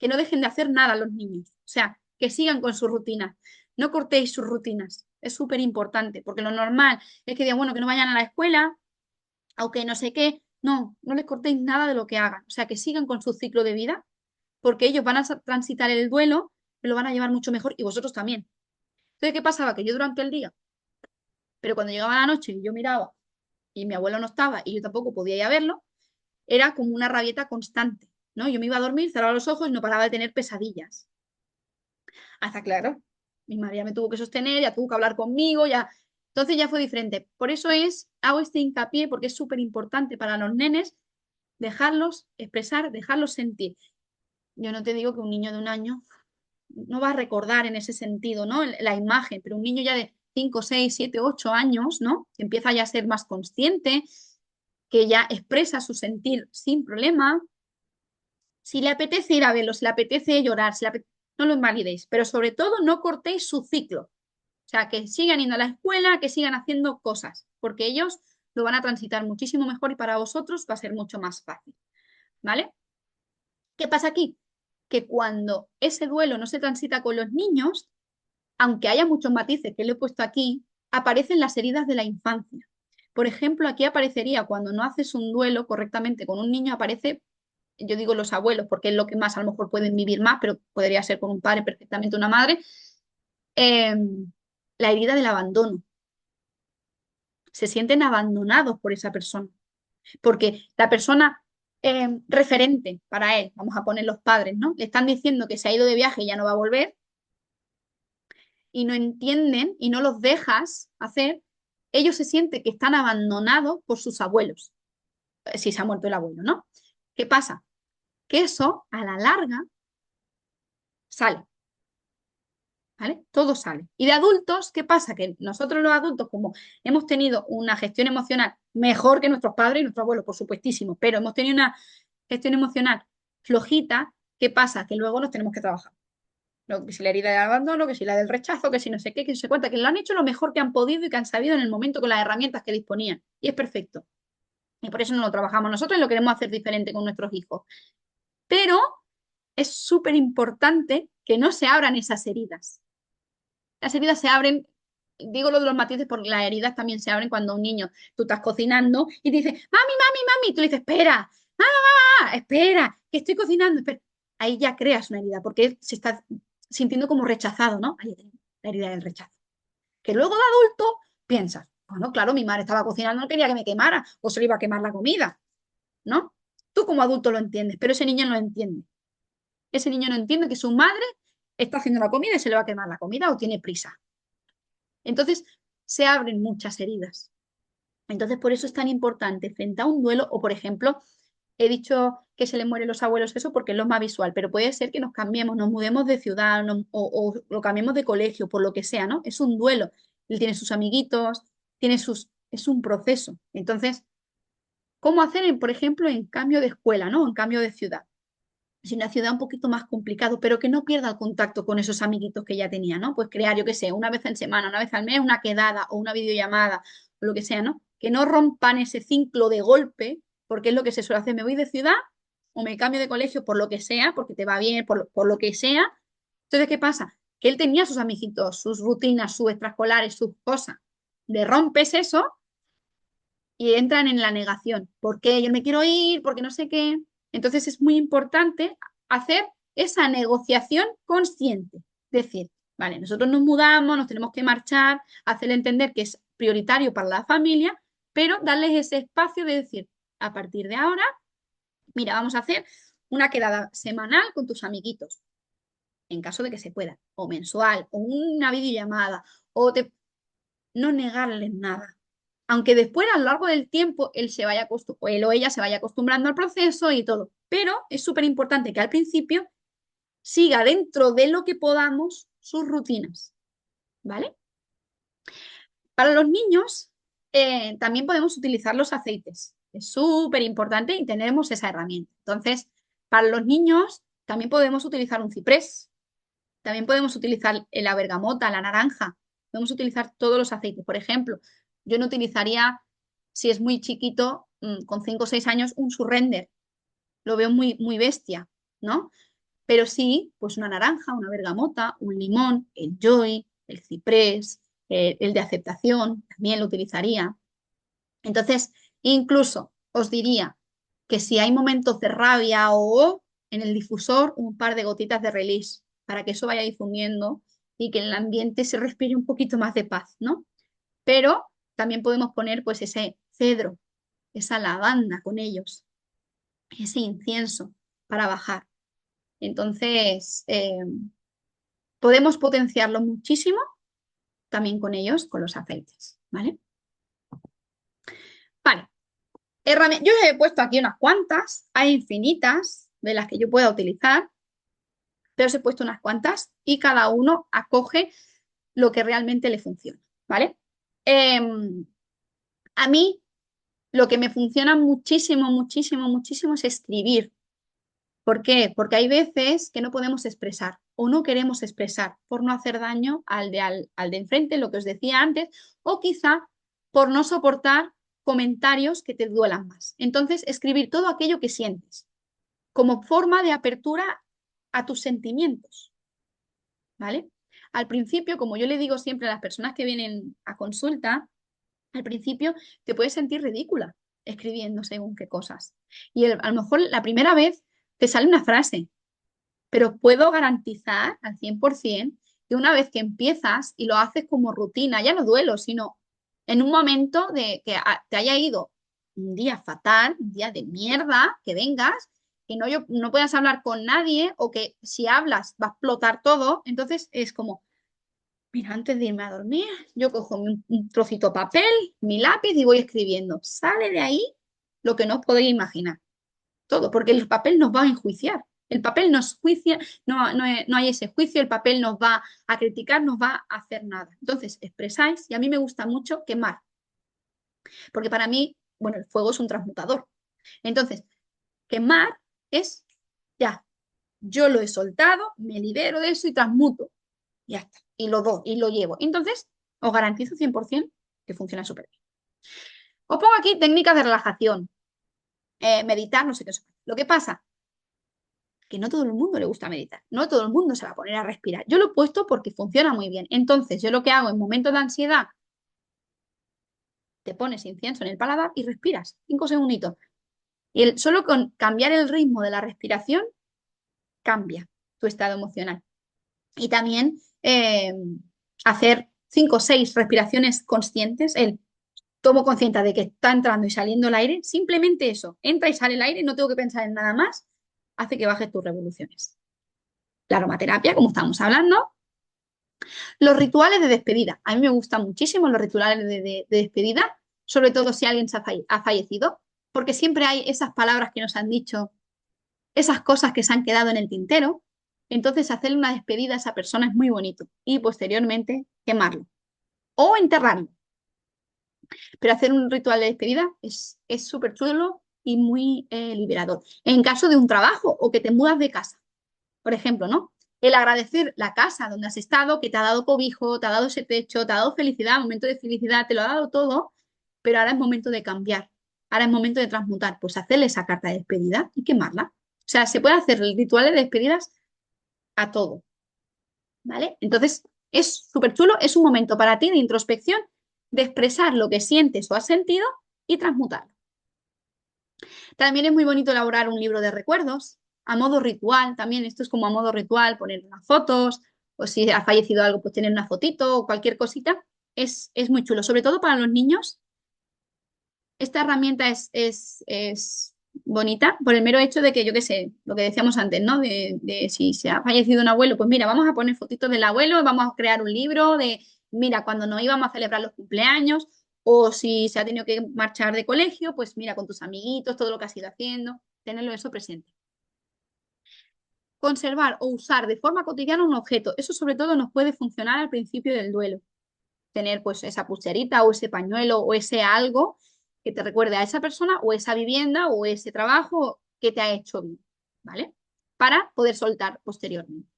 S1: que no dejen de hacer nada los niños. O sea, que sigan con sus rutinas. No cortéis sus rutinas. Es súper importante, porque lo normal es que digan, bueno, que no vayan a la escuela, aunque no sé qué. No, no les cortéis nada de lo que hagan. O sea, que sigan con su ciclo de vida, porque ellos van a transitar el duelo, pero lo van a llevar mucho mejor y vosotros también. Entonces, ¿qué pasaba? Que yo durante el día, pero cuando llegaba la noche y yo miraba y mi abuelo no estaba y yo tampoco podía ir a verlo, era como una rabieta constante, ¿no? Yo me iba a dormir, cerraba los ojos y no paraba de tener pesadillas. Hasta claro, mi madre ya me tuvo que sostener, ya tuvo que hablar conmigo, ya. Entonces ya fue diferente. Por eso hago este hincapié porque es súper importante para los nenes dejarlos expresar, dejarlos sentir. Yo no te digo que un niño de 1 año no va a recordar en ese sentido, ¿no? La imagen, pero un niño ya de 5, 6, 7, 8 años, ¿no? Que empieza ya a ser más consciente, que ya expresa su sentir sin problema. Si le apetece ir a verlo, si le apetece llorar, no lo invalidéis, pero sobre todo no cortéis su ciclo. O sea, que sigan yendo a la escuela, que sigan haciendo cosas, porque ellos lo van a transitar muchísimo mejor y para vosotros va a ser mucho más fácil. ¿Vale? ¿Qué pasa aquí? Que cuando ese duelo no se transita con los niños, aunque haya muchos matices que le he puesto aquí, aparecen las heridas de la infancia. Por ejemplo, aquí aparecería cuando no haces un duelo correctamente con un niño, aparece yo digo los abuelos porque es lo que más a lo mejor pueden vivir más, pero podría ser con un padre, perfectamente una madre, eh, la herida del abandono. Se sienten abandonados por esa persona, porque la persona referente para él, vamos a poner los padres, ¿no? Le están diciendo que se ha ido de viaje y ya no va a volver y no entienden y no los dejas hacer, ellos se sienten que están abandonados por sus abuelos, si se ha muerto el abuelo, ¿no? ¿Qué pasa? Que eso a la larga sale, ¿vale? Todo sale. Y de adultos, ¿qué pasa? Que nosotros los adultos, como hemos tenido una gestión emocional mejor que nuestros padres y nuestros abuelos, por supuestísimo, pero hemos tenido una gestión emocional flojita, ¿qué pasa? Que luego nos tenemos que trabajar. Que si la herida del abandono, que si la del rechazo, que si no sé qué, que no se cuenta, que lo han hecho lo mejor que han podido y que han sabido en el momento con las herramientas que disponían. Y es perfecto. Y por eso no lo trabajamos nosotros y lo queremos hacer diferente con nuestros hijos. Pero es súper importante que no se abran esas heridas. Las heridas se abren, digo lo de los matices porque las heridas también se abren cuando un niño, tú estás cocinando y dices, mami, mami, mami, tú le dices, espera, espera, que estoy cocinando, espera. Ahí ya creas una herida porque él se está sintiendo como rechazado, ¿no? Ahí tenemos la herida del rechazo. Que luego de adulto piensas, bueno, claro, mi madre estaba cocinando, no quería que me quemara o se le iba a quemar la comida, ¿no? Tú como adulto lo entiendes, pero ese niño no lo entiende. Ese niño no entiende que su madre está haciendo la comida y se le va a quemar la comida o tiene prisa. Entonces se abren muchas heridas. Entonces por eso es tan importante frente a un duelo o, por ejemplo, he dicho que se le mueren los abuelos eso porque es lo más visual, pero puede ser que nos cambiemos, nos mudemos de ciudad o lo cambiemos de colegio, por lo que sea, ¿no? Es un duelo. Él tiene sus amiguitos, tiene sus... Es un proceso. Entonces, ¿cómo hacer, por ejemplo, en cambio de escuela, ¿no? En cambio de ciudad? Es una ciudad un poquito más complicado, pero que no pierda el contacto con esos amiguitos que ya tenía, ¿no? Pues crear, yo qué sé, una vez en semana, una vez al mes, una quedada o una videollamada o lo que sea, ¿no? Que no rompan ese ciclo de golpe, porque es lo que se suele hacer. Me voy de ciudad o me cambio de colegio por lo que sea, porque te va bien, por lo que sea. Entonces, ¿qué pasa? Que él tenía sus amiguitos, sus rutinas, sus extraescolares, sus cosas. Le rompes eso y entran en la negación. ¿Por qué? Yo me quiero ir, porque no sé qué. Entonces es muy importante hacer esa negociación consciente. Decir, vale, nosotros nos mudamos, nos tenemos que marchar, hacerle entender que es prioritario para la familia, pero darles ese espacio de decir, a partir de ahora, mira, vamos a hacer una quedada semanal con tus amiguitos, en caso de que se pueda, o mensual, o una videollamada, o no negarles nada. Aunque después, a lo largo del tiempo, él o ella se vaya acostumbrando al proceso y todo. Pero es súper importante que al principio siga dentro de lo que podamos sus rutinas, ¿vale? Para los niños, también podemos utilizar los aceites. Es súper importante y tenemos esa herramienta. Entonces, para los niños, también podemos utilizar un ciprés, también podemos utilizar la bergamota, la naranja, podemos utilizar todos los aceites. Por ejemplo, yo no utilizaría, si es muy chiquito, con 5 o 6 años, un surrender. Lo veo muy, muy bestia, ¿no? Pero sí, pues una naranja, una bergamota, un limón, el joy, el ciprés, el de aceptación, también lo utilizaría. Entonces, incluso os diría que si hay momentos de rabia o en el difusor, un par de gotitas de release para que eso vaya difundiendo y que en el ambiente se respire un poquito más de paz, ¿no? Pero también podemos poner pues ese cedro, esa lavanda con ellos, ese incienso para bajar. Entonces, podemos potenciarlo muchísimo también con ellos, con los aceites, ¿vale? Vale, yo he puesto aquí unas cuantas, hay infinitas de las que yo pueda utilizar, pero os he puesto unas cuantas y cada uno acoge lo que realmente le funciona, ¿vale? A mí lo que me funciona muchísimo, muchísimo, muchísimo es escribir. ¿Por qué? Porque hay veces que no podemos expresar o no queremos expresar por no hacer daño al de enfrente, lo que os decía antes, o quizá por no soportar comentarios que te duelan más. Entonces, escribir todo aquello que sientes como forma de apertura a tus sentimientos, ¿vale? Al principio, como yo le digo siempre a las personas que vienen a consulta, al principio te puedes sentir ridícula, escribiendo según qué cosas. Y a lo mejor la primera vez te sale una frase, pero puedo garantizar al 100% que una vez que empiezas y lo haces como rutina, ya no duelo, sino en un momento de que te haya ido un día fatal, un día de mierda, que vengas, que no puedas hablar con nadie o que si hablas va a explotar todo, entonces es como, mira, antes de irme a dormir, yo cojo un trocito de papel, mi lápiz y voy escribiendo. Sale de ahí lo que no os podéis imaginar. Todo, porque el papel nos va a enjuiciar. El papel nos juicia, no hay ese juicio, el papel nos va a criticar, nos va a hacer nada. Entonces, expresáis, y a mí me gusta mucho quemar, porque para mí, bueno, el fuego es un transmutador. Entonces, quemar es, ya, yo lo he soltado, me libero de eso y transmuto. Ya está. Y lo doy, y lo llevo. Entonces, os garantizo 100% que funciona súper bien. Os pongo aquí técnicas de relajación, meditar, no sé qué. Lo que pasa que no todo el mundo le gusta meditar, no todo el mundo se va a poner a respirar. Yo lo he puesto porque funciona muy bien. Entonces, yo lo que hago en momentos de ansiedad, te pones incienso en el paladar y respiras 5 segunditos. Y solo con cambiar el ritmo de la respiración cambia tu estado emocional. Y también hacer 5 o 6 respiraciones conscientes, el tomo conciencia de que está entrando y saliendo el aire, simplemente eso, entra y sale el aire, no tengo que pensar en nada más, hace que bajes tus revoluciones. La aromaterapia, como estábamos hablando, los rituales de despedida. A mí me gustan muchísimo los rituales de despedida, sobre todo si alguien ha fallecido, porque siempre hay esas palabras que nos han dicho, esas cosas que se han quedado en el tintero. Entonces, hacerle una despedida a esa persona es muy bonito y posteriormente quemarlo o enterrarlo. Pero hacer un ritual de despedida es súper chulo y muy liberador. En caso de un trabajo o que te mudas de casa, por ejemplo, ¿no? El agradecer la casa donde has estado, que te ha dado cobijo, te ha dado ese techo, te ha dado felicidad, momento de felicidad, te lo ha dado todo, pero ahora es momento de cambiar, ahora es momento de transmutar, pues hacerle esa carta de despedida y quemarla. O sea, se puede hacer rituales de despedidas a todo, ¿vale? Entonces, es súper chulo, es un momento para ti de introspección, de expresar lo que sientes o has sentido y transmutarlo. También es muy bonito elaborar un libro de recuerdos a modo ritual, también esto es como a modo ritual, poner unas fotos, o si ha fallecido algo, pues tener una fotito o cualquier cosita. Es muy chulo, sobre todo para los niños. Esta herramienta es bonita por el mero hecho de que, yo qué sé, lo que decíamos antes, ¿no? De si se ha fallecido un abuelo, pues mira, vamos a poner fotitos del abuelo, vamos a crear un libro de, mira, cuando nos íbamos a celebrar los cumpleaños, o si se ha tenido que marchar de colegio, pues mira, con tus amiguitos, todo lo que has ido haciendo, tenerlo eso presente. Conservar o usar de forma cotidiana un objeto, eso sobre todo nos puede funcionar al principio del duelo. Tener pues esa pulserita o ese pañuelo o ese algo que te recuerde a esa persona o esa vivienda o ese trabajo que te ha hecho bien, ¿vale? Para poder soltar posteriormente.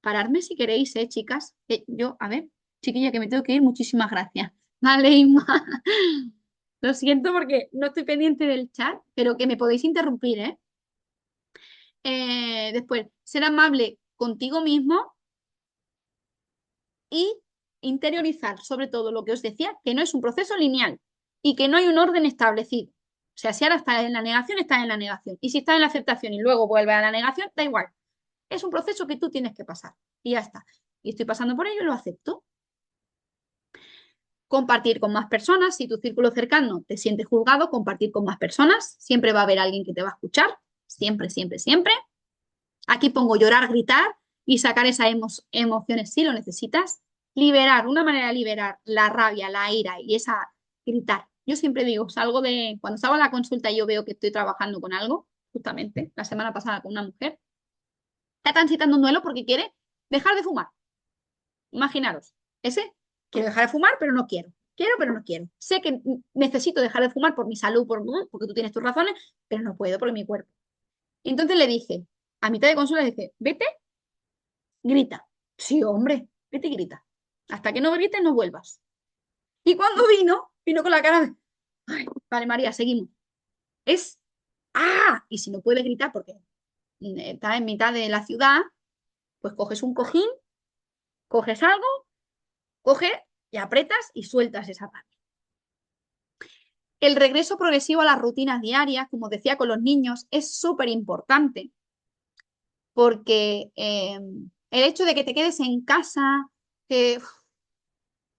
S1: Paradme si queréis, chicas. Yo, a ver, chiquilla, que me tengo que ir, muchísimas gracias. Vale, Inma. Lo siento porque no estoy pendiente del chat, pero que me podéis interrumpir, ¿eh? Después, ser amable contigo mismo y interiorizar sobre todo lo que os decía, que no es un proceso lineal y que no hay un orden establecido. O sea, si ahora estás en la negación, estás en la negación. Y si estás en la aceptación y luego vuelves a la negación, da igual. Es un proceso que tú tienes que pasar. Y ya está. Y estoy pasando por ello y lo acepto. Compartir con más personas. Si tu círculo cercano te siente juzgado, compartir con más personas. Siempre va a haber alguien que te va a escuchar. Siempre, siempre, siempre. Aquí pongo llorar, gritar y sacar esas emociones si lo necesitas. Liberar, una manera de liberar la rabia, la ira y esa gritar. Yo siempre digo, cuando salgo a la consulta y yo veo que estoy trabajando con algo, justamente, la semana pasada con una mujer, está transitando un duelo porque quiere dejar de fumar. Imaginaros, quiero dejar de fumar, pero no quiero. Quiero, pero no quiero. Sé que necesito dejar de fumar por mi salud, porque tú tienes tus razones, pero no puedo por mi cuerpo. Y entonces le dije, a mitad de consulta, le dije, vete, grita. Sí, hombre, vete y grita. Hasta que no grites, no vuelvas. Y cuando vino con la cara de, ay, vale, María, seguimos. Es, y si no puedes gritar porque está en mitad de la ciudad, pues coges un cojín, coges algo, coges y apretas y sueltas esa parte. El regreso progresivo a las rutinas diarias, como decía con los niños, es súper importante porque el hecho de que te quedes en casa te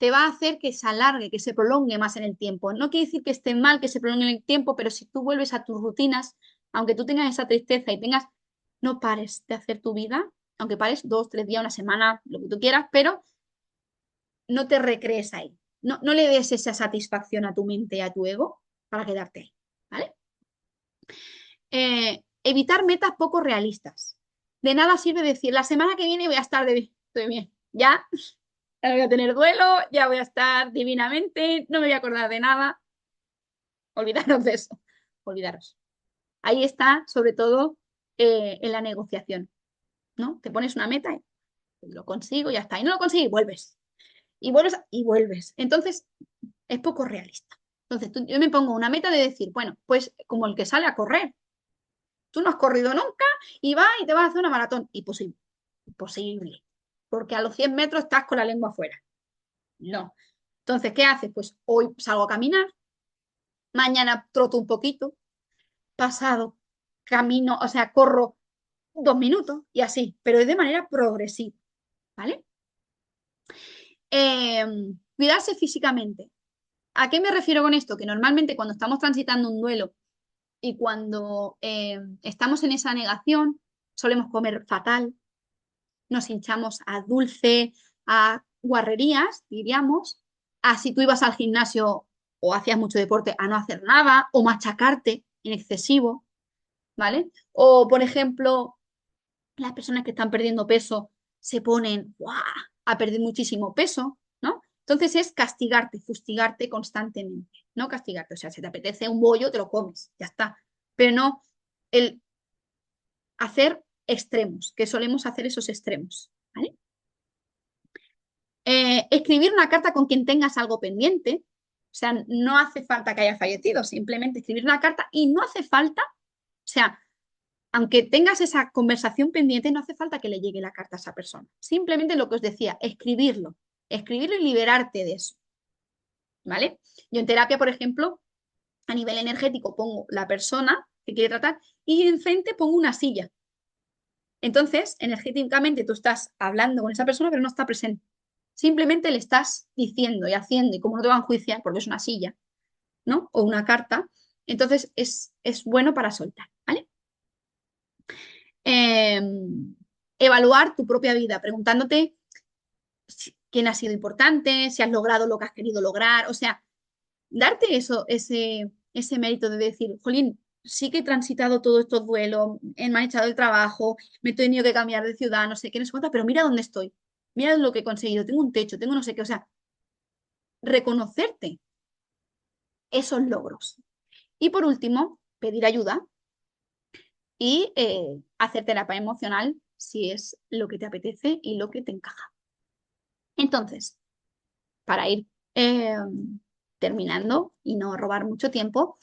S1: va a hacer que se alargue, que se prolongue más en el tiempo. No quiere decir que esté mal que se prolongue en el tiempo, pero si tú vuelves a tus rutinas, aunque tú tengas esa tristeza y tengas, no pares de hacer tu vida, aunque pares 2, 3 días, una semana, lo que tú quieras, pero no te recrees ahí. No le des esa satisfacción a tu mente y a tu ego para quedarte ahí, ¿vale? Evitar metas poco realistas. De nada sirve decir, la semana que viene voy a estar estoy bien. Ya no voy a tener duelo, ya voy a estar divinamente, no me voy a acordar de nada. Olvidaros de eso, olvidaros. Ahí está, sobre todo, en la negociación, ¿no? Te pones una meta y lo consigo, ya está. Y no lo consigues, vuelves. Y vuelves y vuelves. Entonces, es poco realista. Entonces, yo me pongo una meta de decir, bueno, pues como el que sale a correr. Tú no has corrido nunca y vas y te vas a hacer una maratón. Imposible. Imposible. Porque a los 100 metros estás con la lengua afuera. No. Entonces, ¿qué haces? Pues hoy salgo a caminar, mañana troto un poquito, pasado camino, o sea, corro 2 minutos y así, pero es de manera progresiva, ¿vale? Eh, Cuidarse físicamente. ¿A qué me refiero con esto? Que normalmente cuando estamos transitando un duelo y cuando estamos en esa negación, solemos comer fatal, nos hinchamos a dulce, a guarrerías, diríamos, a si tú ibas al gimnasio o hacías mucho deporte, a no hacer nada, o machacarte en excesivo, ¿vale? O, por ejemplo, las personas que están perdiendo peso se ponen ¡guau! A perder muchísimo peso, ¿no? Entonces es castigarte, fustigarte constantemente, no castigarte. O sea, si te apetece un bollo, te lo comes, ya está. Pero no el hacer extremos, que solemos hacer esos extremos, ¿vale? Escribir una carta con quien tengas algo pendiente, o sea, no hace falta que haya fallecido, simplemente escribir una carta y no hace falta, o sea, aunque tengas esa conversación pendiente, no hace falta que le llegue la carta a esa persona. Simplemente lo que os decía, escribirlo y liberarte de eso, ¿vale? Yo en terapia, por ejemplo, a nivel energético pongo la persona que quiere tratar y enfrente pongo una silla. Entonces, energéticamente tú estás hablando con esa persona, pero no está presente. Simplemente le estás diciendo y haciendo, y como no te van a enjuiciar, porque es una silla, ¿no? O una carta, entonces es bueno para soltar, ¿vale? Eh, Evaluar tu propia vida, preguntándote quién ha sido importante, si has logrado lo que has querido lograr, o sea, darte ese mérito de decir, Jolín, sí que he transitado todos estos duelos, me han echado el trabajo, me he tenido que cambiar de ciudad, no sé qué, no sé cuánto, pero mira dónde estoy, mira lo que he conseguido, tengo un techo, tengo no sé qué, o sea, reconocerte esos logros. Y por último, pedir ayuda y hacer terapia emocional si es lo que te apetece y lo que te encaja. Entonces, para ir eh, terminando y no robar mucho tiempo,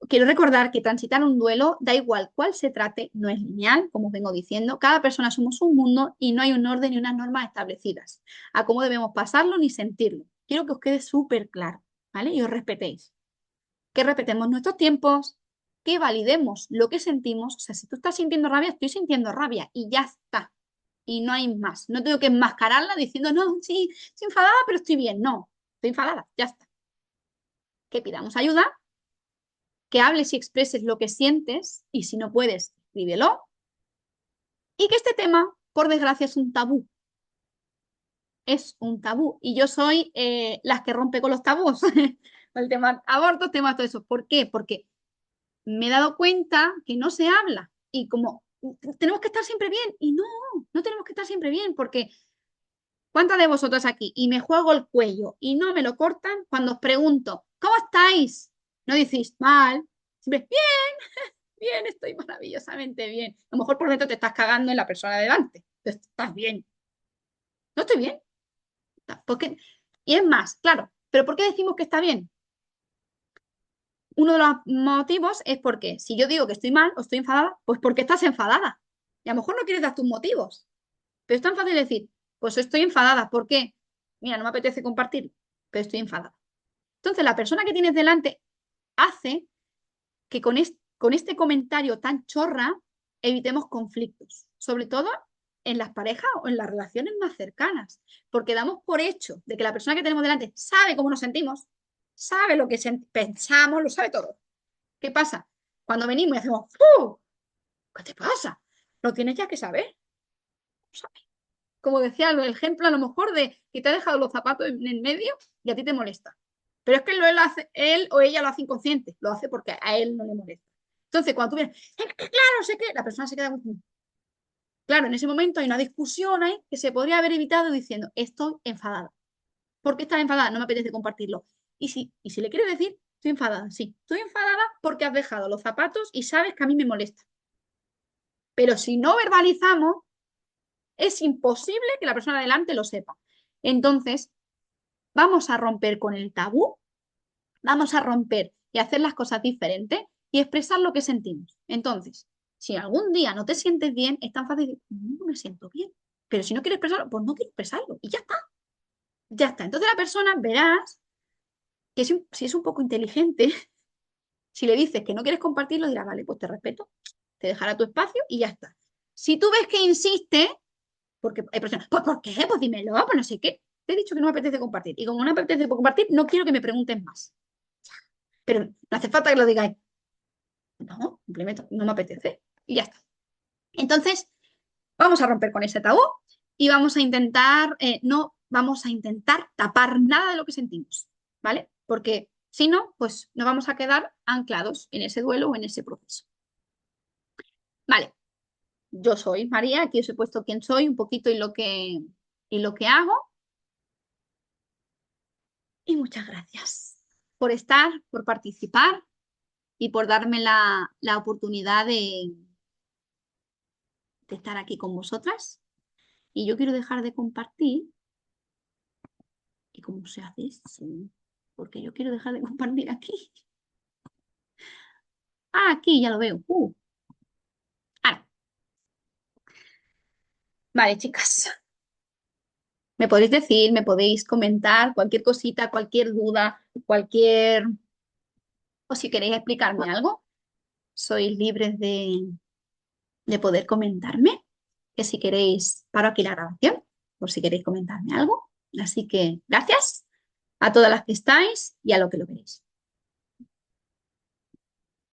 S1: quiero recordar que transitar un duelo, da igual cuál se trate, no es lineal, como os vengo diciendo. Cada persona somos un mundo y no hay un orden ni unas normas establecidas a cómo debemos pasarlo ni sentirlo. Quiero que os quede súper claro, ¿vale? Y os respetéis. Que respetemos nuestros tiempos, que validemos lo que sentimos. O sea, si tú estás sintiendo rabia, estoy sintiendo rabia y ya está. Y no hay más. No tengo que enmascararla diciendo, no, sí, estoy enfadada, pero estoy bien. No, estoy enfadada, ya está. Que pidamos ayuda, que hables y expreses lo que sientes y si no puedes, escríbelo. Y que este tema, por desgracia, es un tabú. Es un tabú. Y yo soy las que rompe con los tabús. El tema abortos, temas todo eso. ¿Por qué? Porque me he dado cuenta que no se habla y como tenemos que estar siempre bien y no tenemos que estar siempre bien porque ¿cuántas de vosotras aquí y me juego el cuello y no me lo cortan cuando os pregunto, ¿cómo estáis? No decís mal, siempre, bien, estoy maravillosamente bien. A lo mejor por dentro te estás cagando en la persona de delante, pero estás bien. No estoy bien. Porque... Y es más, claro, ¿pero por qué decimos que está bien? Uno de los motivos es porque si yo digo que estoy mal o estoy enfadada, pues porque estás enfadada. Y a lo mejor no quieres dar tus motivos. Pero es tan fácil decir, pues estoy enfadada. ¿Por qué? Mira, no me apetece compartir, pero estoy enfadada. Entonces, la persona que tienes delante hace que con este comentario tan chorra evitemos conflictos, sobre todo en las parejas o en las relaciones más cercanas, porque damos por hecho de que la persona que tenemos delante sabe cómo nos sentimos, sabe lo que pensamos, lo sabe todo. ¿Qué pasa? Cuando venimos y hacemos, ¡uh! ¿Qué te pasa? Lo tienes ya que saber. ¿Sabes? Como decía el ejemplo a lo mejor de que te ha dejado los zapatos en el medio y a ti te molesta. Pero es que él o ella lo hace inconsciente, lo hace porque a él no le molesta. Entonces, cuando tú vienes, claro, sé que la persona se queda muy... Claro, en ese momento hay una discusión ahí que se podría haber evitado diciendo, estoy enfadada. ¿Por qué estás enfadada? No me apetece compartirlo. Y si le quieres decir, estoy enfadada, sí, estoy enfadada porque has dejado los zapatos y sabes que a mí me molesta. Pero si no verbalizamos, es imposible que la persona adelante lo sepa. Entonces, vamos a romper con el tabú, vamos a romper y hacer las cosas diferentes y expresar lo que sentimos. Entonces, si algún día no te sientes bien, es tan fácil decir, no me siento bien. Pero si no quieres expresarlo, pues no quieres expresarlo y ya está. Ya está. Entonces la persona verás que si es un poco inteligente, si le dices que no quieres compartirlo, dirá, vale, pues te respeto, te dejará tu espacio y ya está. Si tú ves que insiste, porque hay personas, pues ¿por qué? Pues dímelo, pues no sé qué. Te he dicho que no me apetece compartir. Y como no me apetece compartir, no quiero que me pregunten más. Pero no hace falta que lo digáis. No, simplemente no me apetece. Y ya está. Entonces, vamos a romper con ese tabú y vamos a intentar, no vamos a intentar tapar nada de lo que sentimos, ¿vale? Porque si no, pues nos vamos a quedar anclados en ese duelo o en ese proceso. Vale, yo soy María, aquí os he puesto quién soy, un poquito y lo que hago. Y muchas gracias por estar, por participar y por darme la oportunidad de estar aquí con vosotras. Y yo quiero dejar de compartir. ¿Y cómo se hace eso? Porque yo quiero dejar de compartir aquí. Ah, aquí ya lo veo. Ah, vale, chicas. Me podéis decir, me podéis comentar cualquier cosita, cualquier duda, cualquier... O si queréis explicarme algo, sois libres de poder comentarme. Que si queréis, paro aquí la grabación, por si queréis comentarme algo. Así que gracias a todas las que estáis y a lo que lo veréis.